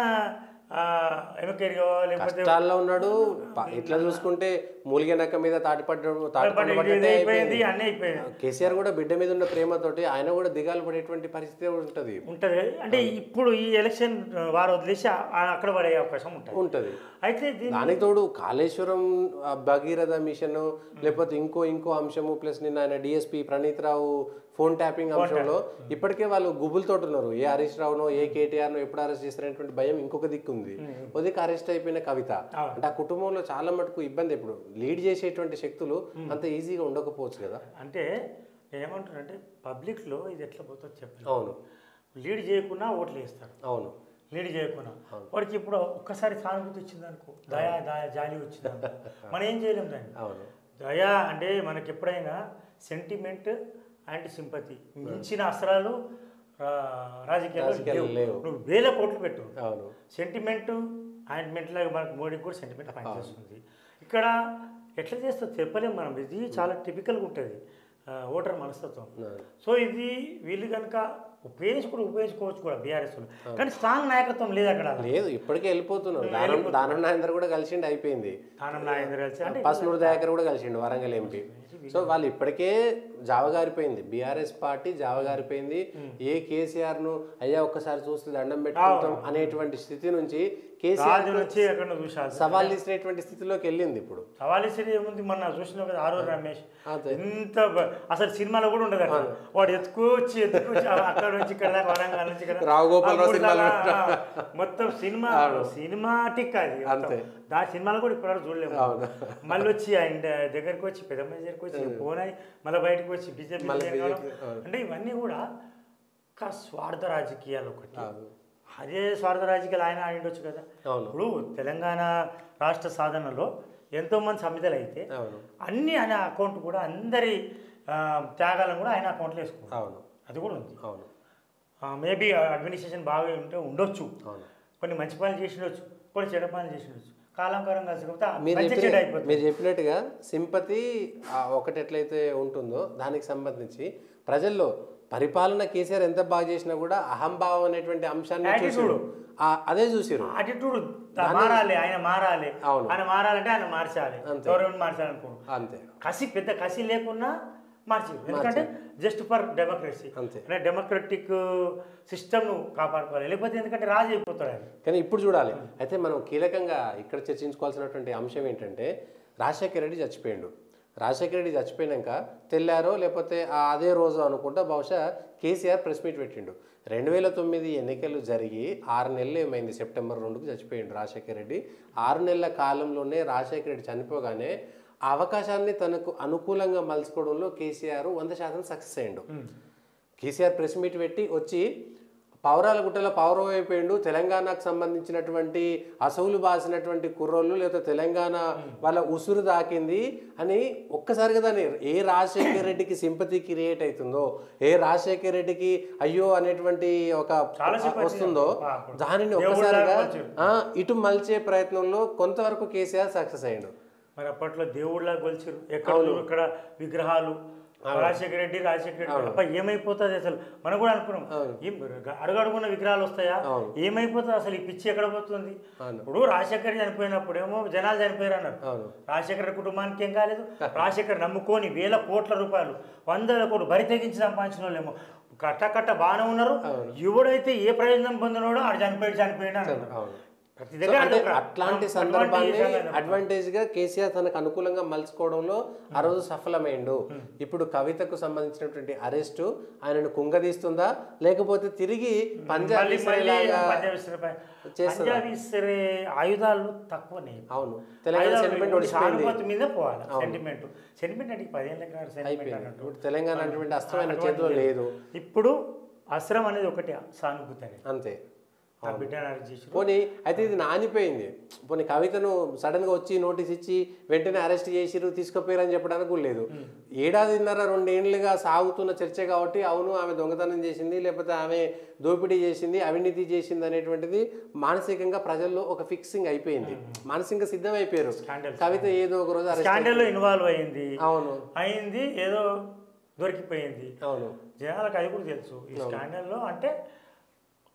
కష్టాల్లో ఉన్నాడు. ఇట్లా చూసుకుంటే మూలిగనక్క మీద కేసీఆర్ కూడా బిడ్డ మీద ఉన్న ప్రేమతోటి ఆయన కూడా దిగాలు పడేటువంటి పరిస్థితి ఉంటది. అంటే ఇప్పుడు ఈ ఎలక్షన్ వారు వదిలేసి అక్కడ పడే అవకాశం ఉంటది. అయితే దానికి తోడు కాళేశ్వరం భగీరథ మిషన్ లేకపోతే ఇంకో అంశము, ప్లస్ నిన్న ఆయన డిఎస్పీ ప్రణీత్ రావు ఫోన్ ట్యాపింగ్ అంశంలో ఇప్పటికే వాళ్ళు గుబులతో ఉన్నారు. ఏ హరీష్ రావునో ఏ కేటీఆర్నో ఎప్పుడు అరెస్ట్ చేస్తారనేటువంటి భయం ఇంకొక దిక్కు ఉంది. ఉదయకి అరెస్ట్ అయిపోయిన కవిత అంటే ఆ కుటుంబంలో చాలా మటుకు ఇబ్బంది. ఇప్పుడు లీడ్ చేసేటువంటి శక్తులు అంత ఈజీగా ఉండకపోవచ్చు కదా. అంటే ఏమంటారంటే పబ్లిక్లో ఇది ఎట్లా పోతుందో చెప్పాలి. అవును, లీడ్ చేయకుండా ఓట్లు వేస్తారు. అవును, లీడ్ చేయకుండా వాడికి ఇప్పుడు ఒక్కసారి సానుభూతి వచ్చింది అనుకో, దయా జాలి వచ్చింది అనుకో, మనం ఏం చేయలేము దాన్ని. అవును, దయా అంటే మనకి ఎప్పుడైనా సెంటిమెంట్ అండ్ సింపతి మించిన అస్త్రాలు రాజకీయాలు లేవు. నువ్వు 1000 కోట్లు పెట్టు, సెంటిమెంట్ ఆయింట్మెంట్ లాగా మనకు మోడీకి కూడా సెంటిమెంట్ పనిచేస్తుంది. ఇక్కడ ఎట్లా చేస్తో చెప్పలేము మనం. ఇది చాలా టిపికల్గా ఉంటుంది ఓటర్ మనస్తత్వం. సో ఇది వీళ్ళు కనుక ఉపయోగించుకోవచ్చు కూడా బీఆర్ఎస్. కానీ స్ట్రాంగ్ నాయకత్వం లేదు అక్కడ, లేదు. ఇప్పటికే వెళ్ళిపోతున్నారు. దానం నాగేందర్ కూడా కలిసిండి, అయిపోయింది. దానం నాగేందర్ కలిసి అంటే పసునూరు దయాకర్ కూడా కలిసిండు, వరంగల్ ఎంపీ. సో వాళ్ళు ఇప్పటికే జావగారిపోయింది, బీఆర్ఎస్ పార్టీ జావగారిపోయింది. ఏ కేసీఆర్ను అయ్యా ఒక్కసారి చూస్తే దండం పెట్టుకుంటాం అనేటువంటి స్థితి నుంచి కేసీఆర్ సవాల్ ఇచ్చినటువంటి స్థితిలోకి వెళ్ళింది. ఇప్పుడు సవాల్ ఇచ్చేది ఏముంది, మొన్న చూసినావు కదా ఆరో రమేష్, ఇంత అసలు సినిమాలో కూడా ఉండదు అక్కడ. వాడు ఎత్తుకొచ్చి అక్కడ నుంచి ఇక్కడ వరంగల్ నుంచి ఇక్కడ మొత్తం సినిమాటిక్ అది. దాని సినిమాలో కూడా ఇప్పుడు చూడలేము. మళ్ళీ వచ్చి ఆయన దగ్గరికి వచ్చి పెద్దమ్మ దగ్గరికి వచ్చి పోనాయి, మళ్ళీ బయటకు వచ్చి బీజేపీ అంటే ఇవన్నీ కూడా ఒక స్వార్థ రాజకీయాలు. ఒకటి అదే స్వార్థ రాజకీయాలు ఆయన ఆడిండొచ్చు కదా. ఇప్పుడు తెలంగాణ రాష్ట్ర సాధనలో ఎంతోమంది సమితలు అయితే అన్ని ఆయన అకౌంట్ కూడా అందరి త్యాగాలను కూడా ఆయన అకౌంట్లో వేసుకుంటారు. అది కూడా ఉంది. మేబీ అడ్మినిస్ట్రేషన్ బాగా ఉంటే ఉండొచ్చు, కొన్ని మంచి పనులు చేసి ఉండొచ్చు, కొన్ని చెడ్డ పనులు చేసి ఉండొచ్చు. కాలంకారం కలిసిపోతే మీరు చెప్పినట్టుగా సింపతి ఒకటి ఎట్లయితే ఉంటుందో దానికి సంబంధించి ప్రజల్లో పరిపాలన కేసీఆర్ ఎంత బాగా చేసినా కూడా అహంభావం అనేటువంటి అంశాన్ని చూసాడు, అదే చూసారు. యాటిట్యూడ్ మారాలి, ఆయన మారాలి, ఆయన మారాలంటే ఆయన మార్చాలి, గవర్నమెంట్ మార్చాలనుకోండి అంతే. పెద్ద కసి లేకున్నా మార్చి, ఎందుకంటే జస్ట్ ఫర్ డెమోక్రసీ అంటే డెమోక్రటిక్ సిస్టమ్ను కాపాడుకోవాలి, లేకపోతే ఎందుకంటే రాజు అయిపోతాడు ఆయన. కానీ ఇప్పుడు చూడాలి. అయితే మనం కీలకంగా ఇక్కడ చర్చించుకోవాల్సినటువంటి అంశం ఏంటంటే రాజశేఖర రెడ్డి చచ్చిపోయాడు. రాజశేఖర రెడ్డి చచ్చిపోయినాక తెల్లారో లేకపోతే అదే రోజు అనుకుంటా బహుశా కేసీఆర్ ప్రెస్ మీట్ పెట్టిండు. 2009 ఎన్నికలు జరిగి 6 నెలలు ఏమైంది, September 2కి చచ్చిపోయిండు రాజశేఖర రెడ్డి. 6 నెలల కాలంలోనే రాజశేఖర రెడ్డి చనిపోగానే ఆ అవకాశాన్ని తనకు అనుకూలంగా మలుచుకోవడంలో కేసీఆర్ 100% సక్సెస్ అయ్యిండు. కేసీఆర్ ప్రెస్ మీట్ పెట్టి వచ్చి పౌరాల గుట్టలో పౌరం అయిపోయిండు, తెలంగాణకు సంబంధించినటువంటి అసౌలు బాసినటువంటి కుర్రోళ్ళు లేకపోతే తెలంగాణ వాళ్ళ ఉసురు దాకింది అని ఒక్కసారిగా దాన్ని ఏ రాజశేఖర రెడ్డికి సింపతి క్రియేట్ అవుతుందో, ఏ రాజశేఖర రెడ్డికి అయ్యో అనేటువంటి ఒక వస్తుందో దానిని ఒక్కసారిగా ఇటు మలిచే ప్రయత్నంలో కొంతవరకు కేసీఆర్ సక్సెస్ అయ్యిండు. మరి అప్పట్లో దేవుళ్ళ కొలిచారు, ఇక్కడ విగ్రహాలు రాజశేఖర రెడ్డి అప్ప ఏమైపోతుంది అసలు. మనం కూడా అనుకున్నాం అడుగడుగున్న విగ్రహాలు వస్తాయా, ఏమైపోతుంది అసలు, ఈ పిచ్చి ఎక్కడ పోతుంది. ఇప్పుడు రాజశేఖర్ చనిపోయినప్పుడు ఏమో జనాలు చనిపోయారు అన్నారు. రాజశేఖర కుటుంబానికి ఏం కాలేదు, రాజశేఖర్ నమ్ముకొని 1000 కోట్ల రూపాయలు 100 కోట్లు బరి తెగించి సంపాదించిన వాళ్ళేమో కట్ట బాగానే ఉన్నారు. ఎవడైతే ఏ ప్రయోజనం పొందినాడో ఆడు చనిపోయాడు అన్నారు. ప్రతి సో దగ్గర అంటే అదొక అట్లాంటి advantage సందర్భాన్ని అనేది అడ్వాంటేజ్ గా కేసీఆర్ తనకు అనుకూలంగా మలుచుకోవడంలో ఆ రోజు సఫలమైండు. ఇప్పుడు కవితకు సంబంధించినటువంటి అరెస్టు ఆయనను కుంగదీస్తుందా, లేకపోతే తిరిగి పంజాబ్ విసిరేలాగా పంజాబ్ విసిరే ఆయుధాలు తక్కువనే. అవును, తెలంగాణ సెంటిమెంట్ ఒడిసిపోయింది. సానుభూతి మీద పోవాలి. సెంటిమెంట్ అంటే 10 ఏళ్ళకి సెంటిమెంట్ అన్నట్టు. ఇప్పుడు తెలంగాణ అటువంటి అస్త్రం ఆయన చేతిలో లేదు. ఇప్పుడు అస్త్రం అనేది ఒకటి సానుభూతి అనేది. అంతే. ఆ బిడ్డను అరెస్ట్ చేసి పోనీ అయితే ఇది నానిపోయింది. పోనీ కవితను సడన్గా వచ్చి నోటీస్ ఇచ్చి వెంటనే అరెస్ట్ చేసిరు తీసుకుపోయారు అని చెప్పడానికి కూడా లేదు. 1.5-2 ఏళ్ళుగా సాగుతున్న చర్చ కాబట్టి అవును ఆమె దొంగతనం చేసింది, లేకపోతే ఆమె దోపిడీ చేసింది, అవినీతి చేసింది అనేటువంటిది మానసికంగా ప్రజల్లో ఒక ఫిక్సింగ్ అయిపోయింది. మానసికంగా సిద్ధం అయిపోయారు. కవిత ఏదో ఒక రోజు స్కాండల్లో ఇన్వాల్వ్ అయింది. అవును అయింది, ఏదో దొరికిపోయింది. అవును, జనాలకు అది కూడా తెలుసు. ఈ స్కాండల్లో అంటే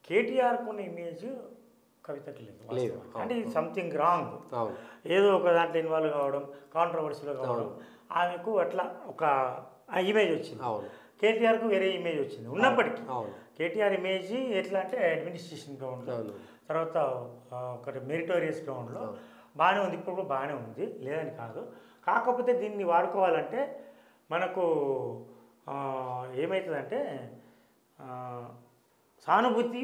కేటీఆర్ కొన్ని ఇమేజ్ కవితకు లేదు. అంటే ఇది సంథింగ్ రాంగ్. ఏదో ఒక దాంట్లో ఇన్వాల్వ్ కావడం, కాంట్రవర్సీలో కావడం, ఆమెకు అట్లా ఒక ఇమేజ్ వచ్చింది. కేటీఆర్కు వేరే ఇమేజ్ వచ్చింది. ఉన్నప్పటికీ కేటీఆర్ ఇమేజ్ ఎట్లా అంటే అడ్మినిస్ట్రేషన్ గ్రౌండ్లో, తర్వాత ఒకటి మెరిటోరియస్ గ్రౌండ్లో బాగానే ఉంది. ఇప్పుడు కూడా బాగానే ఉంది, లేదని కాదు. కాకపోతే దీన్ని వాడుకోవాలంటే మనకు ఏమవుతుందంటే సానుభూతి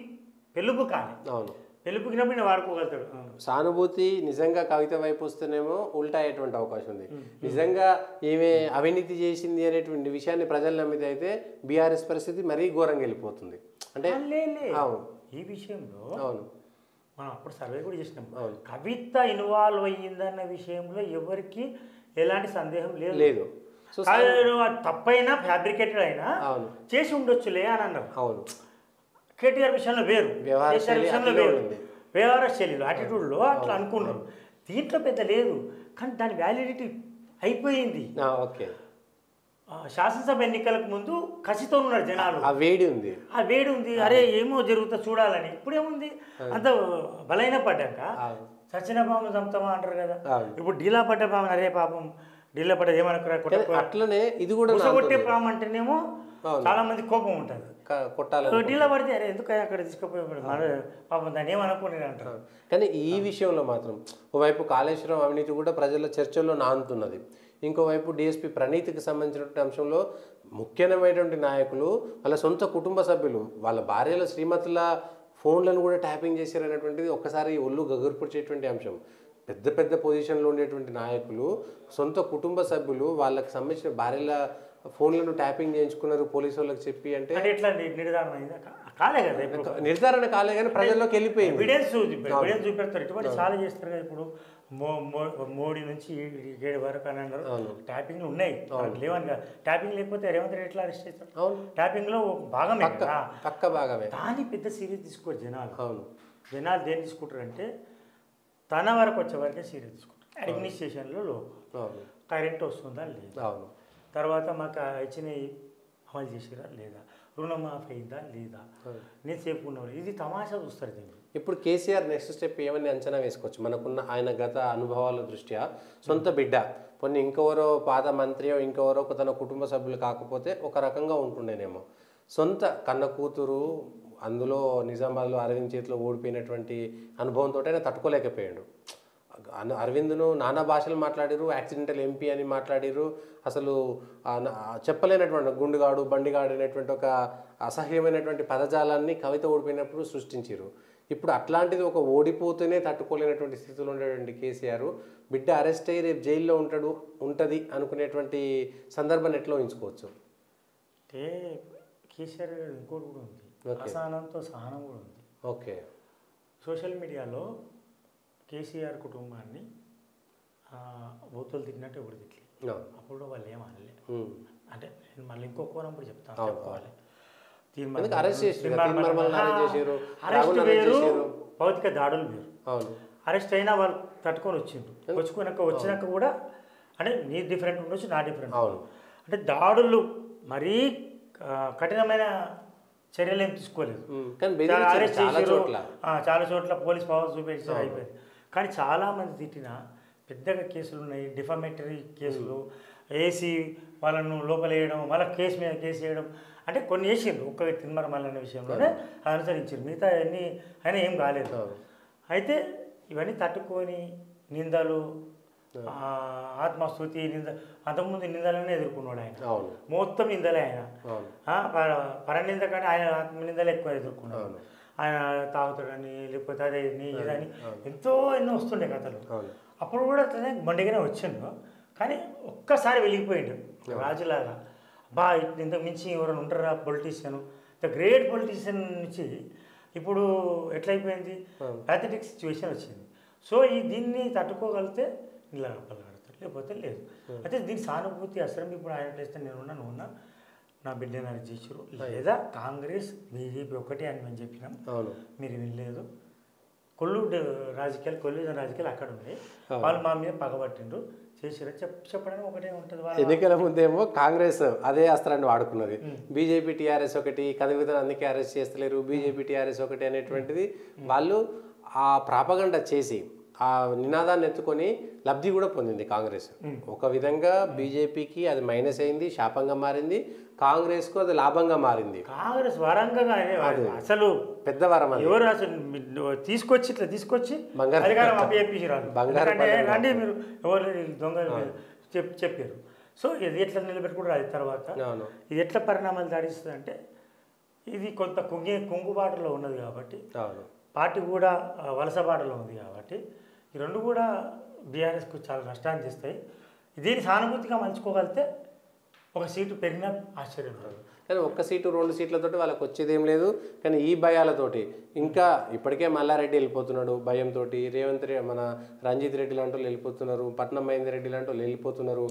పెలుపు కాలే. అవును, పెలుపుకినప్పుడు నేను వాడుకోగలుగుతాడు. సానుభూతి నిజంగా కవిత వైపు వస్తేనేమో ఉల్టా అయ్యేటువంటి అవకాశం ఉంది. నిజంగా ఈమె అవినీతి చేసింది అనేటువంటి విషయాన్ని ప్రజలు నమ్మితే అయితే బీఆర్ఎస్ పరిస్థితి మరీ ఘోరంగా వెళ్ళిపోతుంది. అంటే అవును, ఈ విషయంలో అవును మనం అప్పుడు సర్వే కూడా చేసినాం. కవిత ఇన్వాల్వ్ అయ్యిందన్న విషయంలో ఎవరికి ఎలాంటి సందేహం లేదు. తప్పైనా ఫ్యాబ్రికేటెడ్ అయినా చేసి ఉండొచ్చులే అని అన్నారు. అవును, కేటీఆర్ విషయంలో వేరు, కేసీఆర్ విషయంలో వేరు, వ్యవహార శైలిలో యాటిట్యూడ్లో అట్లా అనుకున్నారు. దీంట్లో పెద్ద లేదు, కానీ దాని వ్యాలిడిటీ అయిపోయింది. ఓకే, శాసనసభ ఎన్నికలకు ముందు కసితో ఉన్నారు జనాలు. ఆ వేడి ఉంది, అరే ఏమో జరుగుతా చూడాలని. ఇప్పుడేముంది, అంత బలైన పడ్డాక సచిన పాము చంపుతామా అంటారు కదా. ఇప్పుడు డీలా పడ్డ పాము, అరే పాపం డీలా పడ్డది ఏమనుకురా, అట్లనే ఇది కూడా కొట్టే పాము అంటేనేమో చాలా మంది కోపం ఉంటుంది. డీలా పడితే అరే ఎందుకు అక్కడ తీసుకుపోయి పాపం దాన్ని ఏమనుకునేది అంటారు. కానీ ఈ విషయంలో మాత్రం ఓవైపు కాళేశ్వరం అవినీతి కూడా ప్రజల చర్చల్లో నానుతున్నది. ఇంకోవైపు డిఎస్పీ ప్రణీత్కి సంబంధించినటువంటి అంశంలో ముఖ్యమైనటువంటి నాయకులు వాళ్ళ సొంత కుటుంబ సభ్యులు వాళ్ళ భార్యల శ్రీమతుల ఫోన్లను కూడా ట్యాపింగ్ చేశారనేటువంటిది ఒక్కసారి ఒళ్ళు గగుర్పరిచేటువంటి అంశం. పెద్ద పెద్ద పొజిషన్లో ఉండేటువంటి నాయకులు సొంత కుటుంబ సభ్యులు వాళ్ళకి సంబంధించిన భార్యల ఫోన్లను ట్యాపింగ్ చేయించుకున్నారు పోలీసు వాళ్ళకి చెప్పి. అంటే ఎట్లా నిర్ధారణ కాలే కదా, నిర్ధారణ కాలే కానీ ప్రజల్లోకి వెళ్ళిపోయింది. ఎవిడెన్స్ చూపెడతారు. ఇటువంటి చాలా చేస్తారు కదా. ఇప్పుడు మోడీ నుంచి ఏడు వరకు అని అన్నారు. ట్యాపింగ్ ఉన్నాయి, లేవని కాదు. ట్యాపింగ్ లేకపోతే రేవంత్ రెడ్డి ఎట్లా అరెస్ట్ చేస్తారు? ట్యాపింగ్లో భాగమే, పక్క భాగమే. దాన్ని పెద్ద సీరియస్ తీసుకోరు జనాలు. జనాలు దేన్ని తీసుకుంటారంటే తన వరకు వచ్చే వరకే సీరియస్ తీసుకుంటారు. అడ్మినిస్ట్రేషన్లో కరెంట్ వస్తుందా లేదా, తర్వాత మాకు ఇచ్చిన అమలు చేసిరా లేదా, రుణమాఫీ అయిందా లేదా, నేను చెప్పుకున్నాను. ఇది తమాషా చూస్తారు దీన్ని. ఇప్పుడు కేసీఆర్ నెక్స్ట్ స్టెప్ ఏమని అంచనా వేసుకోవచ్చు? మనకున్న ఆయన గత అనుభవాల దృష్ట్యా సొంత బిడ్డ కొన్ని ఇంకెవరో పాత మంత్రియో ఇంకెవరో తన కుటుంబ సభ్యులు కాకపోతే ఒక రకంగా ఉంటుండేనేమో. సొంత కన్న కూతురు అందులో నిజామాబాద్లో అరవింద్ చేతిలో ఓడిపోయినటువంటి అనుభవంతో ఆయన తట్టుకోలేకపోయాడు. అరవింద్ను నానా భాషలు మాట్లాడారు, యాక్సిడెంటల్ ఎంపీ అని మాట్లాడారు. అసలు చెప్పలేనటువంటి గుండుగాడు బండిగాడు అనేటువంటి ఒక అసహ్యమైనటువంటి పదజాలాన్ని కవిత ఓడిపోయినప్పుడు సృష్టించారు. ఇప్పుడు అట్లాంటిది ఒక ఓడిపోతేనే తట్టుకోలేనటువంటి స్థితిలో ఉండేటువంటి కేసీఆర్ బిడ్డ అరెస్ట్ అయ్యి రేపు జైల్లో ఉంటుంది అనుకునేటువంటి సందర్భాన్ని ఎట్లా ఊహించుకోవచ్చు? అంటే కేసీఆర్ ఇంకోటి కూడా ఉంది, అసహనంతో సహనం కూడా ఉంది. ఓకే, సోషల్ మీడియాలో కేసీఆర్ కుటుంబాన్ని బూతులు తిట్టినట్టు ఎవరు తిట్టలేదు. అప్పుడు వాళ్ళు ఏమనలే. అంటే నేను మళ్ళీ ఇంకో కోణం కూడా చెప్తాను, చెప్పుకోవాలి. అరెస్ట్ వేరు, భౌతిక దాడులు వేరు. అరెస్ట్ అయినా వాళ్ళు తట్టుకొని వచ్చినాక కూడా అంటే నీ డిఫరెంట్ ఉండొచ్చు, నా డిఫరెంట్. అంటే దాడులు మరీ కఠినమైన చర్యలు ఏం తీసుకోలేదు. అరెస్ట్ చేసారు, చాలా చోట్ల పోలీస్ పవర్ చూపించి అయిపోయింది. కానీ చాలామంది తిట్టిన పెద్దగా కేసులు ఉన్నాయి, డిఫామేటరీ కేసులు వేసి వాళ్ళను లోపలేయడం, మళ్ళీ కేసు మీద కేసు వేయడం. అంటే కొన్ని వేసిండ్రు, ఒక్క తిన్మర మల్లన్న విషయంలోనే అనుసరించారు. మిగతా అన్నీ అయినా ఏం కాలేదు. అయితే ఇవన్నీ తట్టుకొని నిందలు ఆత్మస్తుతి నింద అంతకుముందు నిందలనే ఎదుర్కొన్నాడు ఆయన. మొత్తం నిందలే ఆయన. పరనింద కంటే ఆయన ఆత్మనిందలే ఎక్కువ ఎదుర్కొన్నాడు. ఆయన తాగుతాడని లేకపోతే అదే నీ ఇదని ఎన్నో వస్తుండే కథలు. అప్పుడు కూడా అట్లనే మండిగానే వచ్చిండు. కానీ ఒక్కసారి వెలిగిపోయిండు రాజులాగా. ఇంతకు మించి ఎవరైనా ఉంటారా పొలిటీషియన్, ద గ్రేట్ పొలిటీషియన్ నుంచి ఇప్పుడు ఎట్లయిపోయింది, ప్యాథటిక్ సిచ్యువేషన్ వచ్చింది. సో దీన్ని తట్టుకోగలిగితే ఇలా పలగడతారు, లేకపోతే లేదు. అయితే దీని సానుభూతి అసలు ఇప్పుడు ఆయన ప్లేస్తే నేనున్నా నువ్వున్నా నా బిడ్డను అరెస్ట్ చేసారు, లేదా కాంగ్రెస్ బీజేపీ ఒకటే అని మేము చెప్పినాం, మీరు వినలేదు. కొల్యూజన్ రాజకీయాలు అక్కడ ఉన్నాయి, వాళ్ళు మా మీద పగబట్టిండ్రు చేసిరా చెప్పడానికి ఒకటే ఉంటుంది. ఎన్నికల ముందేమో కాంగ్రెస్ అదే అస్త్రాన్ని వాడుకున్నది. బీజేపీ టీఆర్ఎస్ ఒకటి, కథవిధను అందుకే అరెస్ట్ చేస్తలేరు, బీజేపీ టీఆర్ఎస్ ఒకటి అనేటువంటిది వాళ్ళు ఆ ప్రాపగండ చేసి ఆ నినాదాన్ని ఎత్తుకొని లబ్ధి కూడా పొందింది కాంగ్రెస్. ఒక విధంగా బీజేపీకి అది మైనస్ అయింది, శాపంగా మారింది, కాంగ్రెస్కు అది లాభంగా మారింది. కాంగ్రెస్ వరంగా అసలు పెద్ద వరం ఎవరు అసలు తీసుకొచ్చి అధికారం అప్పచెప్పించారు. రండి మీరు ఎవరు దొంగలు చెప్పారు. సో ఇది ఎట్లా నిలబెట్టుకుంటారు. అది తర్వాత ఇది ఎట్లా పరిణామాలు దాడిస్తుంది అంటే ఇది కొంత కుంగుబాటులో ఉన్నది కాబట్టి, పార్టీ కూడా వలసబాటలో ఉంది కాబట్టి ఈ రెండు కూడా బీఆర్ఎస్కు చాలా నష్టాన్ని చేస్తాయి. దీన్ని సానుభూతిగా మలుచుకోగలిగితే ఒక సీటు పెరిగినా ఆశ్చర్యం లేదు. కానీ ఒక్క సీటు 2 సీట్లతోటి వాళ్ళకి వచ్చేది ఏం లేదు. కానీ ఈ భయాలతోటి ఇంకా ఇప్పటికే మల్లారెడ్డి వెళ్ళిపోతున్నాడు భయంతో, రేవంత్ రెడ్డి మన రంజిత్ రెడ్డి లాంటి వాళ్ళు వెళ్ళిపోతున్నారు, పట్నం మహేందర్ రెడ్డి లాంటి వాళ్ళు వెళ్ళిపోతున్నారు,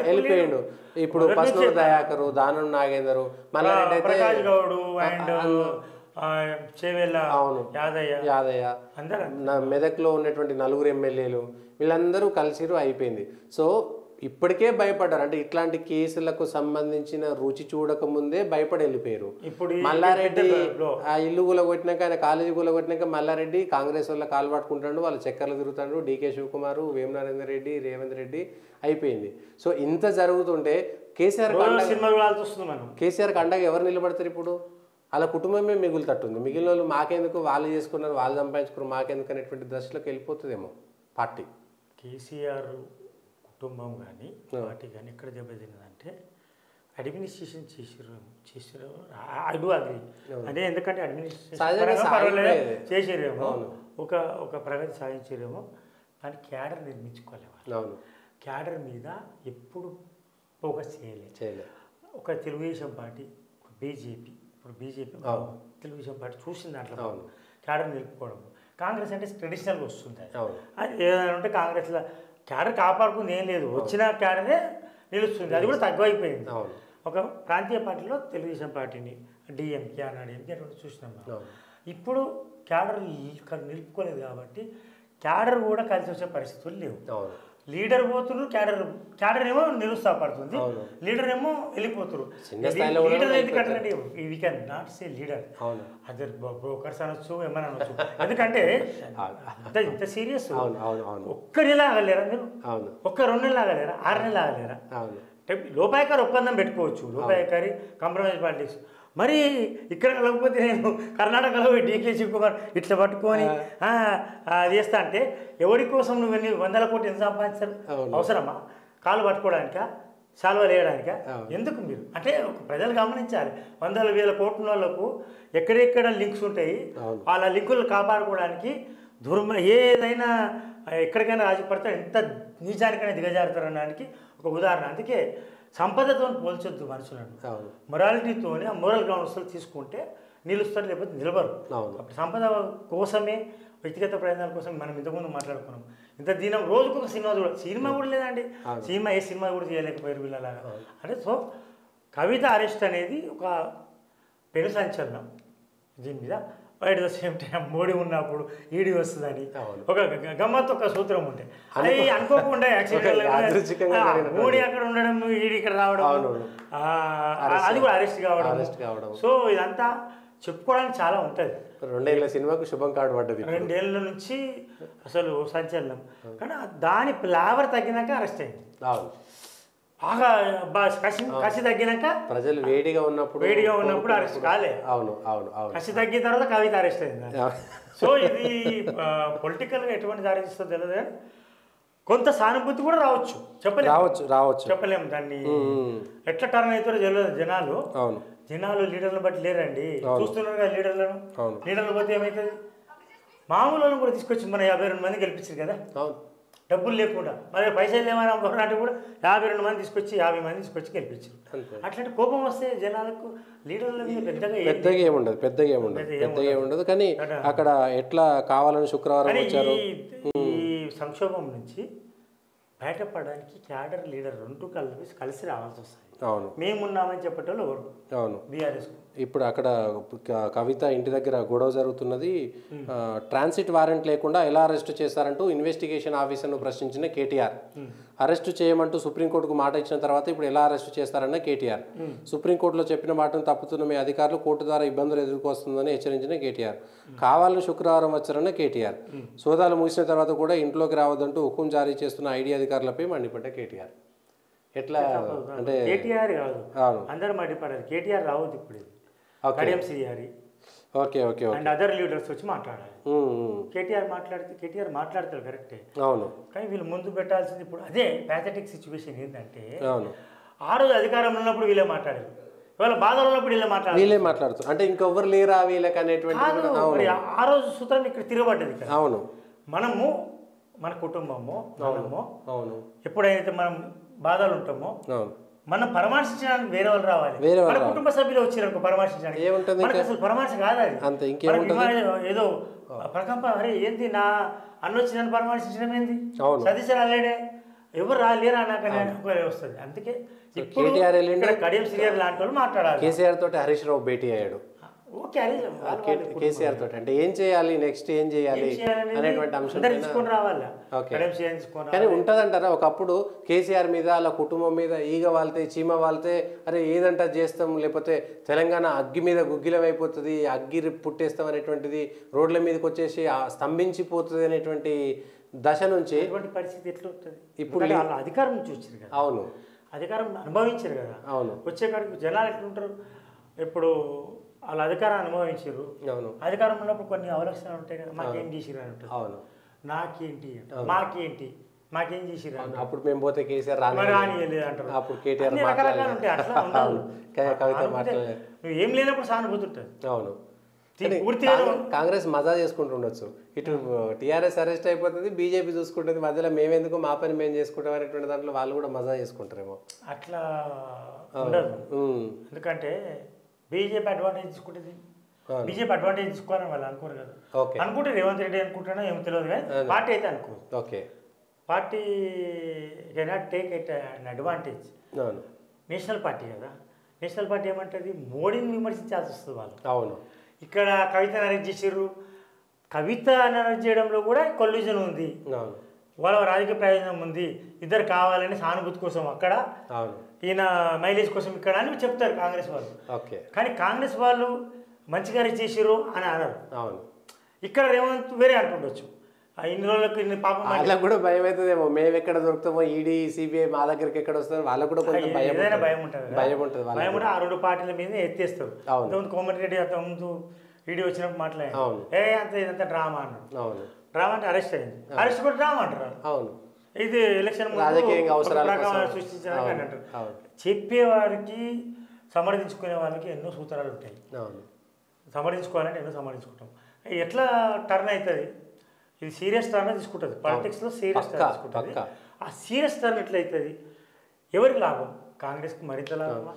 వెళ్ళిపోయిండు. ఇప్పుడు పసునూరు దయాకరు, దానం నాగేందరు, మల్లారెడ్డి అయితే అవును యాదయ్య, మెదక్లో ఉన్నటువంటి 4 ఎమ్మెల్యేలు వీళ్ళందరూ కలిసిరు అయిపోయింది. సో ఇప్పటికే భయపడ్డారు. అంటే ఇట్లాంటి కేసులకు సంబంధించిన రుచి చూడక ముందే భయపడి వెళ్ళిపోయారు. ఇప్పుడు మల్లారెడ్డి ఆ ఇల్లు కూలగొట్టినాక, ఆయన కాలేజీ కూలగొట్టినాక మల్లారెడ్డి కాంగ్రెస్ వల్ల కాలు పట్టుకుంటాడు, వాళ్ళు చక్కర్లు తిరుగుతాడు, డీకే శివకుమార్, వేమ నరేందర్ రెడ్డి, రేవంత్ రెడ్డి అయిపోయింది. సో ఇంత జరుగుతుంటే కేసీఆర్కి అండగా ఎవరు నిలబడతారు? ఇప్పుడు అలా కుటుంబమే మిగులుతట్టుంది. మిగిలిన వాళ్ళు మాకెందుకు, వాళ్ళు చేసుకున్నారు, వాళ్ళు సంపాదించుకున్నారు, మాకెందుకు అనేటువంటి దశలోకి వెళ్ళిపోతుందేమో పార్టీ. కేసీఆర్ కుటుంబం కానీ పార్టీ కానీ ఎక్కడ దెబ్బతిన్నదంటే అడ్మినిస్ట్రేషన్ చేసారు. I do agree. అంటే ఎందుకంటే అడ్మినిస్ట్రేషన్ చేసారేమో, ఒక ప్రగతి సాధించారేమో, కానీ క్యాడర్ నిర్మించుకోలేము. క్యాడర్ మీద ఎప్పుడు ఫోకస్ చేయలేదు. ఒక తెలుగుదేశం పార్టీ, ఒక బీజేపీ, ఇప్పుడు బీజేపీ తెలుగుదేశం పార్టీ చూసిన దాంట్లో క్యాడర్ నిలుపుకోవడం. కాంగ్రెస్ అంటే ట్రెడిషనల్గా వస్తుంది. అది ఏదైనా ఉంటే కాంగ్రెస్లో క్యాడర్ కాపాడుకుంది ఏం లేదు, వచ్చిన క్యాడరే నిలుస్తుంది. అది కూడా తక్కువైపోయింది. ఒక ప్రాంతీయ పార్టీలో తెలుగుదేశం పార్టీని డిఎంకే అన్నాడు, ఎంకే చూసినాం. ఇప్పుడు క్యాడర్ నిలుపుకోలేదు కాబట్టి క్యాడర్ కూడా కలిసి వచ్చే పరిస్థితులు లేవు. లీడర్ పోతున్నారు, క్యాడర్ ఏమో నిరుత్సాహపడుతుంది, లీడర్ ఏమో వెళ్ళిపోతున్నారు. లీడర్ ఎందుకంటే we can not say leader, other brokers అనొచ్చు, ఏమని అనొచ్చు. ఎందుకంటే ఇంత సీరియస్. ఒక్క నెల ఆగలేరా మీరు? ఒక్క 2 నెలలు ఆగలేరా? 6 నెలలు ఆగలేరా? లోపాయకారి ఒప్పందం పెట్టుకోవచ్చు, లోపాయకారి కాంప్రమైజ్ పాలిటిక్స్. మరి ఇక్కడ లేకపోతే నేను కర్ణాటకలో డీకే శివకుమార్ ఇట్లా పట్టుకొని అది చేస్తా అంటే ఎవరి కోసం నువ్వు 100 కోట్లు ఎంత సంపాదించారు? అవసరమా? కాలు పట్టుకోవడానికా, శాల్వా వేయడానికా? ఎందుకు మీరు? అంటే ప్రజలు గమనించాలి, 100,000 కోట్ల వాళ్ళకు ఎక్కడెక్కడ లింక్స్ ఉంటాయి, వాళ్ళ లింకులు కాపాడుకోవడానికి ఏదైనా ఎక్కడికైనా రాజీ పడతారు, ఎంత నీచానికైనా దిగజారుతారనడానికి ఒక ఉదాహరణ. అందుకే సంపదతో పోల్చొద్దు మనుషులను, మొరాలిటీతో, ఆ మోరల్ గ్రౌండ్స్లో తీసుకుంటే నిలుస్తారు, లేకపోతే నిలబరు. సంపద కోసమే, వ్యక్తిగత ప్రయోజనాల కోసం మనం ఇంతకుముందు మాట్లాడుకున్నాం. ఇంత దినం రోజుకొక సినిమా కూడా లేదండి. ఏ సినిమా కూడా చేయలేకపోయారు వీళ్ళలాగా. అంటే సో కవిత అరెస్ట్ అనేది ఒక పెను సంచలనం. దీని మీద at the same time Modi ఉన్నప్పుడు ఈడీ వస్తుందని ఒక గమ్మత్తు, ఒక సూత్రం ఉంటే అది అనుకోకుండా యాక్సిడెంట్ మోడీ అక్కడ ఉండడం, ఈడీ ఇక్కడ రావడం, అది కూడా అరెస్ట్ కావడం. సో ఇదంతా చెప్పుకోవడానికి చాలా ఉంటుంది. 2 ఏళ్ల సినిమాకు శుభం కార్డు పడ్డది. 2 ఏళ్ళ నుంచి అసలు సంచలనం. కానీ దాని ఫ్లేవర్ తగ్గినాక అరెస్ట్ అయింది. బాగా కసి తగ్గినాక ప్రజలు వేడిగా ఉన్నప్పుడు అరెస్ట్ కాలే. అవును అవును అవును. కసి తగ్గిన తర్వాత కవిత అరెస్ట్ అయింది. సో ఇది పొలిటికల్గా ఎటువంటి దారి తీస్తుందో తెలియదు కానీ కొంత సానుభూతి కూడా రావచ్చు, చెప్పలేము దాన్ని ఎట్లా టర్న్ అవుతారో తెలియదు. జనాలు లీడర్లను బట్టి లేరండి, చూస్తున్నారు కదా లీడర్లు పోతే ఏమవుతుంది. మామూలు వాళ్ళని కూడా తీసుకొచ్చి మన 52 మంది గెలిపించారు కదా డబ్బులు లేకుండా, మరి పైసలు ఏమైనా అంటే కూడా 52 మంది తీసుకొచ్చి 50 మంది తీసుకొచ్చి గెలిపించారు. అట్లాంటి కోపం వస్తే జనాలకు లీడర్ల మీద పెద్దగా ఏముండదు. కానీ అక్కడ ఎట్లా కావాలని శుక్రవారం వచ్చారు. ఈ సంక్షోభం నుంచి బయటపడడానికి క్యాడర్ లీడర్ 2 కలిసి రావాల్సి వస్తుంది. అవును, మేమున్నామని చెప్పేటోళ్ళు ఎవరు? అవును, బీఆర్ఎస్. ఇప్పుడు అక్కడ కవిత ఇంటి దగ్గర గొడవ జరుగుతున్నది. ట్రాన్సిట్ వారెంట్ లేకుండా ఎలా అరెస్ట్ చేశారంటూ ఇన్వెస్టిగేషన్ ఆఫీసర్ను ప్రశ్నించిన కేటీఆర్. అరెస్టు చేయమంటూ సుప్రీంకోర్టుకు మాట ఇచ్చిన తర్వాత ఇప్పుడు ఎలా అరెస్టు చేస్తారన్న కేటీఆర్. సుప్రీంకోర్టులో చెప్పిన మాటను తప్పుతున్న మీ అధికారులు కోర్టు ద్వారా ఇబ్బందులు ఎదుర్కొస్తుందని హెచ్చరించిన కేటీఆర్. కావాలని శుక్రవారం వచ్చారన్న కేటీఆర్. సోదాలు ముగిసిన తర్వాత కూడా ఇంట్లోకి రావద్దంటూ హుకుం జారీ చేస్తున్న ఐడి అధికారులపై మండిపడ్డ కేటీఆర్. ఎట్లా అంటే కేటీఆర్ కాదు, అందరూ మండిపడారు. కేటీఆర్ రావద్దు ఇప్పుడు, Kadiyam Srihari okay okay and other leaders వచ్చి మాట్లాడాలి. కేటీఆర్ మాట్లాడతారు కరెక్టే, అవును. కానీ వీళ్ళు ముందు పెట్టాల్సింది ఇప్పుడు అదే ప్యాథెటిక్ సిచ్యువేషన్ ఏంటంటే ఆ రోజు అధికారంలో ఉన్నప్పుడు వీళ్ళే మాట్లాడారు, ఇవాళ బాధలు ఉన్నప్పుడు వీళ్ళే మాట్లాడుతారు. అంటే ఇంకెవ్వరు లేరా వీళ్ళకి అనేటువంటి ఆ రోజు సూత్రం ఇక్కడ తిరగబడ్డది. అవును, మనము మన కుటుంబము అవును ఎప్పుడైతే మనం బాధలు ఉంటామో మనం పరామర్శించడానికి వేరే వాళ్ళు రావాలి. మన కుటుంబ సభ్యులు వచ్చారు పరామర్శించడానికి, మనకు అసలు పరామర్శ కాదు అది. ఏదో ప్రకంప, అరే ఏంది నా అన్న వచ్చి నన్ను పరామర్శించడం ఏంది, సతీష్ రాలేడే, ఎవరు రాలేరా నాకు వస్తుంది. అందుకే ఇప్పుడు కడియం శ్రీహరి లాంటి వాళ్ళు మాట్లాడాలి. కేసీఆర్ తోటి హరీష్ రావు భేటీ అయ్యాడు. కేసీఆర్ తోటి అంటే ఏం చేయాలి, నెక్స్ట్ ఏం చేయాలి అనేటువంటి అంశం కానీ ఉంటదంటారా. ఒకప్పుడు కేసీఆర్ మీద అలా కుటుంబం మీద ఈగ వాళ్తే చీమ వాళ్తే అరే ఏదంటా చేస్తాం, లేకపోతే తెలంగాణ అగ్గి మీద గుగ్గిలం అయిపోతుంది, అగ్గి పుట్టేస్తాం అనేటువంటిది, రోడ్ల మీదకి వచ్చేసి స్తంభించిపోతుంది అనేటువంటి దశ నుంచి పరిస్థితి ఎట్లా ఉంటుంది ఇప్పుడు అధికారం నుంచి వచ్చారు కదా. అవును, అధికారం అనుభవించారు కదా. అవును, వచ్చే కాడికి జనాలు ఎట్లుంటారు, ఇప్పుడు వాళ్ళ అధికారం అనుభవించారు. అధికారం ఉన్నప్పుడు కొన్ని అవలక్షణాలు ఉంటాయి కదా, మాకేం చేసిరు అని ఉంటుంది. అవును, నాకేంటి మాకేం చేసిరు, అప్పుడు మేము పోతే కేసీఆర్ రానియలేదు అంటారు, అప్పుడు కేటీఆర్ రకరకాలు ఉంటాయి. అట్లా ఉండదు, నువ్వు ఏం లేనప్పుడు సానుభూతి ఉంటుంది. అవును, కాంగ్రెస్ మజా చేసుకుంటుండొచ్చు, ఇటు టీఆర్ఎస్ అరెస్ట్ అయిపోతుంది, బీజేపీ చూసుకుంటుంది, మధ్యలో మేమెందుకు మా పని మేము చేసుకుంటాం అనేటువంటి దాంట్లో వాళ్ళు కూడా మజా చేసుకుంటారేమో. అట్లా ఉండదు, ఎందుకంటే బీజేపీ అడ్వాంటేజ్ తీసుకుంటుంది. బీజేపీ అడ్వాంటేజ్ తీసుకోవాలని వాళ్ళు అనుకోరు కదా. అనుకుంటే రేవంత్ రెడ్డి అనుకుంటున్నా ఏమో తెలియదు, కానీ పార్టీ అయితే అనుకో. Okay, party cannot take it an advantage. National party కదా, నేషనల్ పార్టీ ఏమంటుంది, మోడీని విమర్శించాల్సి వస్తుంది వాళ్ళు. అవును, ఇక్కడ కవితను అరెస్ట్ చేసారు, కవితను అరెస్ట్ చేయడంలో కూడా కొల్యూజన్ ఉంది, వాళ్ళ రాజకీయ ప్రయోజనం ఉంది, ఇద్దరు కావాలని సానుభూతి కోసం అక్కడ, ఈయన మైలేజ్ కోసం ఇక్కడ అని చెప్తారు కాంగ్రెస్ వాళ్ళు. కానీ కాంగ్రెస్ వాళ్ళు మంచిగా చేసారు అని అనరు. ఇక్కడ రేవంత్ వేరే అంటుండొచ్చు, ఇన్ని రోజులకు ఇన్ని పాపం వాళ్ళకి కూడా భయం అవుతుందేమో, మేము ఎక్కడ దొరుకుతామో, ఈడీ సిబిఐ మా దగ్గరికి ఎక్కడ వస్తారు, వాళ్ళకు కూడా కొంచెం ఏదైనా భయం ఉంటుంది. భయం ఉంటుంది, భయం ఉంటే ఆ 2 పార్టీల మీద ఎత్తేస్తారు. అంతకుముందు కోమటిరెడ్డి అంతకుముందు ఈడీ వచ్చినప్పుడు మాట్లాడారు, అంత ఇదంతా డ్రామా అన్నారు. డ్రామా అంటే అరెస్ట్ అయింది, అరెస్ట్ కూడా డ్రామా అంటారు. అవును, ఇది ఎలక్షన్ సృష్టించడానికి అని అంటారు. చెప్పేవారికి సమర్థించుకునే వాళ్ళకి ఎన్నో సూత్రాలు ఉంటాయి, సమర్థించుకోవాలంటే ఎన్నో సమర్థించుకుంటాం. ఎట్లా టర్న్ అవుతుంది, ఇది సీరియస్ టర్న్ తీసుకుంటుంది, పాలిటిక్స్లో సీరియస్ టర్న్ తీసుకుంటుంది. ఆ సీరియస్ టర్న్ ఎట్లయితుంది, ఎవరికి లాభం, కాంగ్రెస్కి మరింత లాభమా,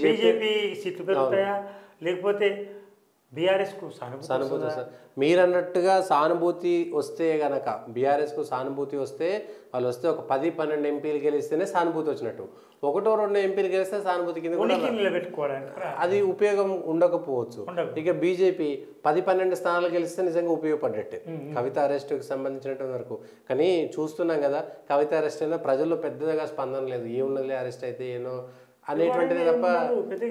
బీజేపీ సీట్లు పెరుగుతాయా, లేకపోతే బీఆర్ఎస్కు సానుభూతి? మీరు అన్నట్టుగా సానుభూతి వస్తే గనక, బీఆర్ఎస్కు సానుభూతి వస్తే వాళ్ళు వస్తే ఒక 10-12 ఎంపీలు గెలిస్తేనే సానుభూతి వచ్చినట్టు, 1-2 ఎంపీలు గెలిస్తే సానుభూతి కింద అది ఉపయోగం ఉండకపోవచ్చు. ఇక బీజేపీ 10-12 స్థానాలు గెలిస్తే నిజంగా ఉపయోగపడ్డట్టే కవిత అరెస్ట్కి సంబంధించినట్టు వరకు. కానీ చూస్తున్నాం కదా, కవిత అరెస్ట్ అయినా ప్రజల్లో పెద్దగా స్పందన లేదు, ఏమున్నదిలే అరెస్ట్ అయితే ఏనో అనేటువంటిది తప్ప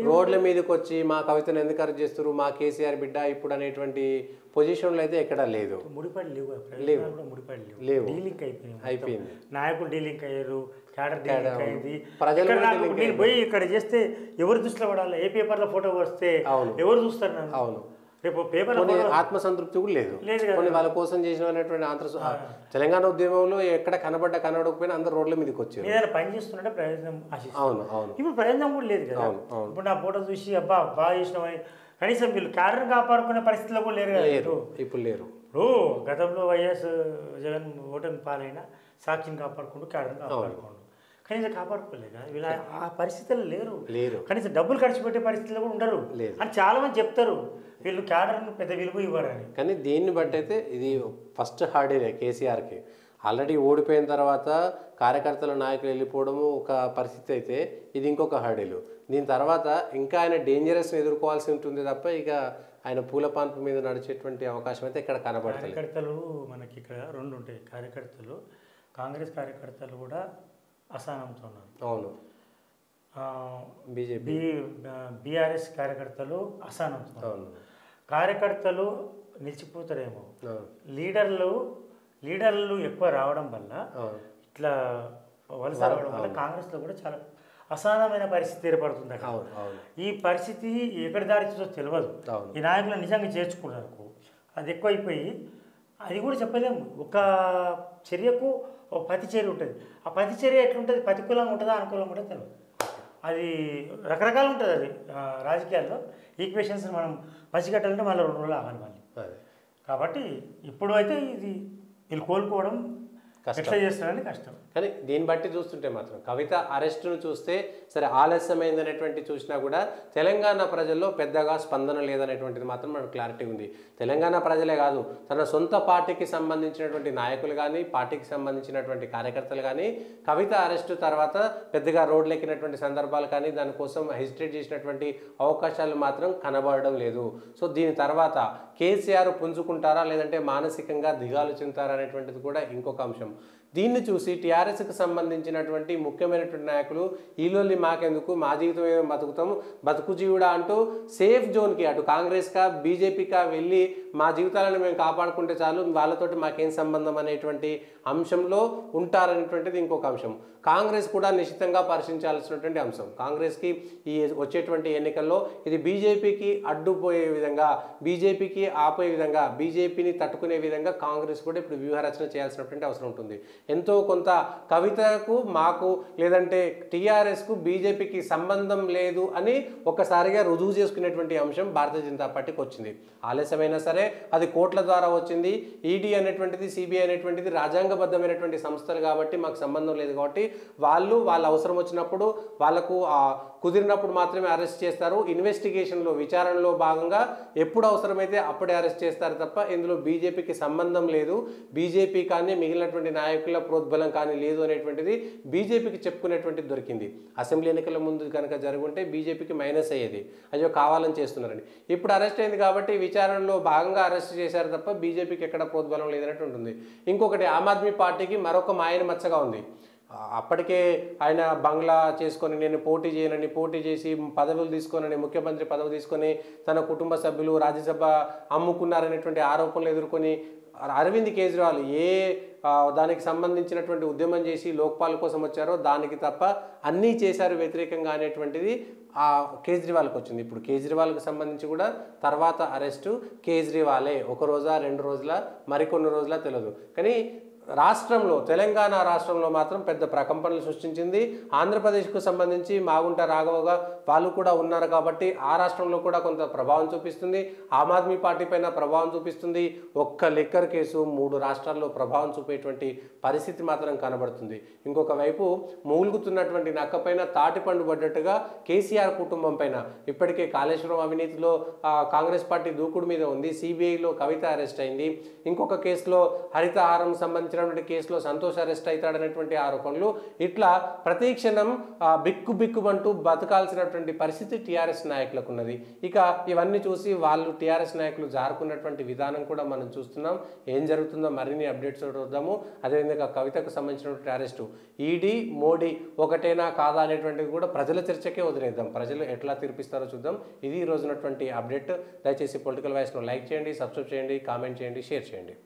రోడ్ల మీదకి వచ్చి మా కవితను ఎందుకు అరెస్ట్ చేస్తారు, మా కేసీఆర్ బిడ్డ ఇప్పుడు అనేటువంటి పొజిషన్లో అయితే ఎక్కడా లేదు. ముడిపడి లేవు. ముడిపడి లేవు. డీలింక్ అయిపోయింది. నాయకులు డీలింగ్ అయ్యారు, క్యాడర్ డీలింగ్ అయింది. ప్రజలు నేను పోయి ఇక్కడ చేస్తే ఎవరు దృష్టిలో పడాలి? ఏ పేపర్లో ఫోటో వస్తే ఎవరు చూస్తారు నన్ను? అవును. రేపు పేపర్ ఆత్మసంతృప్తి కూడా లేదు. కొన్ని వాళ్ళ కోసం చేసినటువంటి తెలంగాణ ఉద్యమంలో ఎక్కడ కనబడకపోయినా అందరు రోడ్ల మీదకి వచ్చారు. ఏదైనా పని చేస్తున్నట్టే ప్రయోజనం ఆశిస్తారు. అవును అవును. ఇప్పుడు ప్రయోజనం కూడా లేదు కదా. ఇప్పుడు నా ఫోటో చూసి అబ్బా బాగా చేసినామని కనీసం వీళ్ళు క్యాడర్ని కాపాడుకునే పరిస్థితిలో కూడా లేరు కదా. ఇప్పుడు లేరు. ఇప్పుడు గతంలో వైఎస్ జగన్ ఓటమి పాలైన సాక్షిని కాపాడుకుంటూ క్యాడర్ని కాపాడుకోండు, కనీసం కాపాడుకోలేదు. వీళ్ళ ఆ పరిస్థితుల్లో లేరు. కనీసం డబ్బులు ఖర్చు పెట్టే పరిస్థితుల్లో కూడా ఉండరు అని చాలా మంది చెప్తారు. వీళ్ళు క్యాడర్ను పెద్ద విలువ ఇవ్వరని. కానీ దీన్ని బట్టి అయితే ఇది ఫస్ట్ హార్డీలే కేసీఆర్కి. ఆల్రెడీ ఓడిపోయిన తర్వాత కార్యకర్తల నాయకులు వెళ్ళిపోవడము ఒక పరిస్థితి అయితే ఇది ఇంకొక హార్డీలు. దీని తర్వాత ఇంకా ఆయన డేంజరస్ని ఎదుర్కోవాల్సి ఉంటుంది తప్ప ఇక ఆయన పూల పాన్పు మీద నడిచేటువంటి అవకాశం అయితే ఇక్కడ కనబడుతుంది. కార్యకర్తలు మనకి ఇక్కడ రెండు ఉంటాయి. కార్యకర్తలు కాంగ్రెస్ కార్యకర్తలు కూడా అసహనంతో ఉన్నారు. అవును. బీజేపీ బీఆర్ఎస్ కార్యకర్తలు అసహనంతో. కార్యకర్తలు నిలిచిపోతారేమో, లీడర్లు ఎక్కువ రావడం వల్ల ఇట్లా వలస రావడం వల్ల కాంగ్రెస్లో కూడా చాలా అసహనమైన పరిస్థితి ఏర్పడుతుంది. ఈ పరిస్థితి ఎక్కడి దారితో తెలియదు. ఈ నాయకులు నిజంగా చేర్చుకున్నారు, అది ఎక్కువైపోయి అది కూడా చెప్పలేము. ఒక చర్యకు ఒక ప్రతిచర్య ఉంటుంది. ఆ ప్రతిచర్య ఎట్లుంటుంది, ప్రతికూలంగా ఉంటుందా అనుకూలంగా ఉంటుందో తెలియదు. అది రకరకాలు ఉంటుంది. అది రాజకీయాల్లో ఈక్వేషన్స్ మనం పసిగట్టాలంటే మళ్ళీ 2 రోజులు ఆగాలి మళ్ళీ. కాబట్టి ఇప్పుడు అయితే ఇది వీళ్ళు కోలుకోవడం ఎట్లా చేస్తారని కష్టం. కానీ దీన్ని బట్టి చూస్తుంటే మాత్రం కవిత అరెస్టును చూస్తే సరే ఆలస్యమైందనేటువంటి చూసినా కూడా తెలంగాణ ప్రజల్లో పెద్దగా స్పందన లేదనేటువంటిది మాత్రం మనకు క్లారిటీ ఉంది. తెలంగాణ ప్రజలే కాదు, తన సొంత పార్టీకి సంబంధించినటువంటి నాయకులు కానీ పార్టీకి సంబంధించినటువంటి కార్యకర్తలు కానీ కవిత అరెస్టు తర్వాత పెద్దగా రోడ్లెక్కినటువంటి సందర్భాలు కానీ దానికోసం హెసిటేట్ చేసినటువంటి అవకాశాలు మాత్రం కనబడడం లేదు. సో దీని తర్వాత కేసీఆర్ పుంజుకుంటారా లేదంటే మానసికంగా దిగాలు చెందుతారా అనేటువంటిది కూడా ఇంకొక అంశం. దీన్ని చూసి టీఆర్ఎస్కి సంబంధించినటువంటి ముఖ్యమైనటువంటి నాయకులు ఈలోల్లి మాకెందుకు, మా జీవితం ఏమో బతుకుతాము, బతుకు జీవుడా అంటూ సేఫ్ జోన్కి అటు కాంగ్రెస్కా బీజేపీకా వెళ్ళి మా జీవితాలను మేము కాపాడుకుంటే చాలు, వాళ్ళతోటి మాకేం సంబంధం అనేటువంటి అంశంలో ఉంటారనేటువంటిది ఇంకొక అంశం. కాంగ్రెస్ కూడా నిశ్చితంగా పరిశీలించాల్సినటువంటి అంశం. కాంగ్రెస్కి ఈ వచ్చేటువంటి ఎన్నికల్లో ఇది బీజేపీకి అడ్డుపోయే విధంగా, బీజేపీకి ఆపే విధంగా, బీజేపీని తట్టుకునే విధంగా కాంగ్రెస్ కూడా ఇప్పుడు వ్యూహరచన చేయాల్సినటువంటి అవసరం ఉంటుంది. ఎంతో కొంత కవితకు మాకు లేదంటే టీఆర్ఎస్కు బీజేపీకి సంబంధం లేదు అని ఒక్కసారిగా రుజువు చేసుకునేటువంటి అంశం భారతీయ జనతా పార్టీకి వచ్చింది. ఆలస్యమైనా సరే అది కోర్టుల ద్వారా వచ్చింది. ఈడీ అనేటువంటిది సిబిఐ అనేటువంటిది రాజ్యాంగబద్ధమైనటువంటి సంస్థలు కాబట్టి మాకు సంబంధం లేదు కాబట్టి వాళ్ళ అవసరం వచ్చినప్పుడు వాళ్ళకు కుదిరినప్పుడు మాత్రమే అరెస్ట్ చేస్తారు. ఇన్వెస్టిగేషన్లో విచారణలో భాగంగా ఎప్పుడు అవసరమైతే అప్పుడే అరెస్ట్ చేస్తారు తప్ప ఇందులో బీజేపీకి సంబంధం లేదు, బీజేపీ కానీ మిగిలినటువంటి నాయకుల ప్రోద్బలం కానీ లేదు అనేటువంటిది బీజేపీకి చెప్పుకునేటువంటిది దొరికింది. అసెంబ్లీ ఎన్నికల ముందు కనుక జరుగుంటే బీజేపీకి మైనస్ అయ్యేది, అయ్యో కావాలని చేస్తున్నారని. ఇప్పుడు అరెస్ట్ అయింది కాబట్టి విచారణలో భాగంగా అరెస్ట్ చేశారు తప్ప బీజేపీకి ఎక్కడ ప్రోద్బలం లేదన్నట్టు ఉంటుంది. ఇంకొకటి ఆమ్ ఆద్మీ పార్టీకి మరొక మాయన మచ్చగా ఉంది. అప్పటికే ఆయన బంగ్లా చేసుకొని నేను పోటీ చేయనని, పోటీ చేసి పదవులు తీసుకోనని, ముఖ్యమంత్రి పదవి తీసుకొని తన కుటుంబ సభ్యులు రాజ్యసభ అమ్ముకున్నారనేటువంటి ఆరోపణలు ఎదుర్కొని అరవింద్ కేజ్రీవాల్ దానికి సంబంధించినటువంటి ఉద్యమం చేసి లోక్పాల్ కోసం వచ్చారో దానికి తప్ప అన్నీ చేశారు వ్యతిరేకంగా అనేటువంటిది కేజ్రీవాల్కి వచ్చింది. ఇప్పుడు కేజ్రీవాల్కి సంబంధించి కూడా తర్వాత అరెస్టు కేజ్రీవాలే, 1 రోజా 2 రోజుల మరికొన్ని రోజుల తెలియదు. కానీ రాష్ట్రంలో తెలంగాణ రాష్ట్రంలో మాత్రం పెద్ద ప్రకంపనలు సృష్టించింది. ఆంధ్రప్రదేశ్కు సంబంధించి మాగుంట రాఘవగా వాళ్ళు కూడా ఉన్నారు కాబట్టి ఆ రాష్ట్రంలో కూడా కొంత ప్రభావం చూపిస్తుంది. ఆమ్ ఆద్మీ పార్టీ పైన ప్రభావం చూపిస్తుంది. ఒక్క లిక్కర్ కేసు 3 రాష్ట్రాల్లో ప్రభావం చూపేటువంటి పరిస్థితి మాత్రం కనబడుతుంది. ఇంకొక వైపు మూలుగుతున్నటువంటి నక్కపైన తాటిపండు పడ్డట్టుగా కేసీఆర్ కుటుంబం పైన ఇప్పటికే కాళేశ్వరం అవినీతిలో కాంగ్రెస్ పార్టీ దూకుడు మీద ఉంది. సిబిఐలో కవిత అరెస్ట్ అయింది. ఇంకొక కేసులో హరితహారం సంబంధించి సంబంధించినటువంటి కేసులో సంతోష్ అరెస్ట్ అవుతాడనేటువంటి ఆరోపణలు, ఇట్లా ప్రతి క్షణం బిక్కుమంటూ బతకాల్సినటువంటి పరిస్థితి టీఆర్ఎస్ నాయకులకు ఉన్నది. ఇక ఇవన్నీ చూసి వాళ్ళు టీఆర్ఎస్ నాయకులు జారుకున్నటువంటి విధానం కూడా మనం చూస్తున్నాం. ఏం జరుగుతుందో మరిన్ని అప్డేట్స్ చూద్దాము. అదేవిధంగా కవితకు సంబంధించినటువంటి అరెస్టు, ఈడీ మోడీ ఒకటేనా కాదా అనేటువంటిది కూడా ప్రజల చర్చకే వదిలేద్దాం. ప్రజలు ఎట్లా తీర్పిస్తారో చూద్దాం. ఇది ఈ రోజునటువంటి అప్డేట్. దయచేసి పొలిటికల్ వాయిస్ను లైక్ చేయండి, సబ్స్క్రైబ్ చేయండి, కామెంట్ చేయండి, షేర్ చేయండి.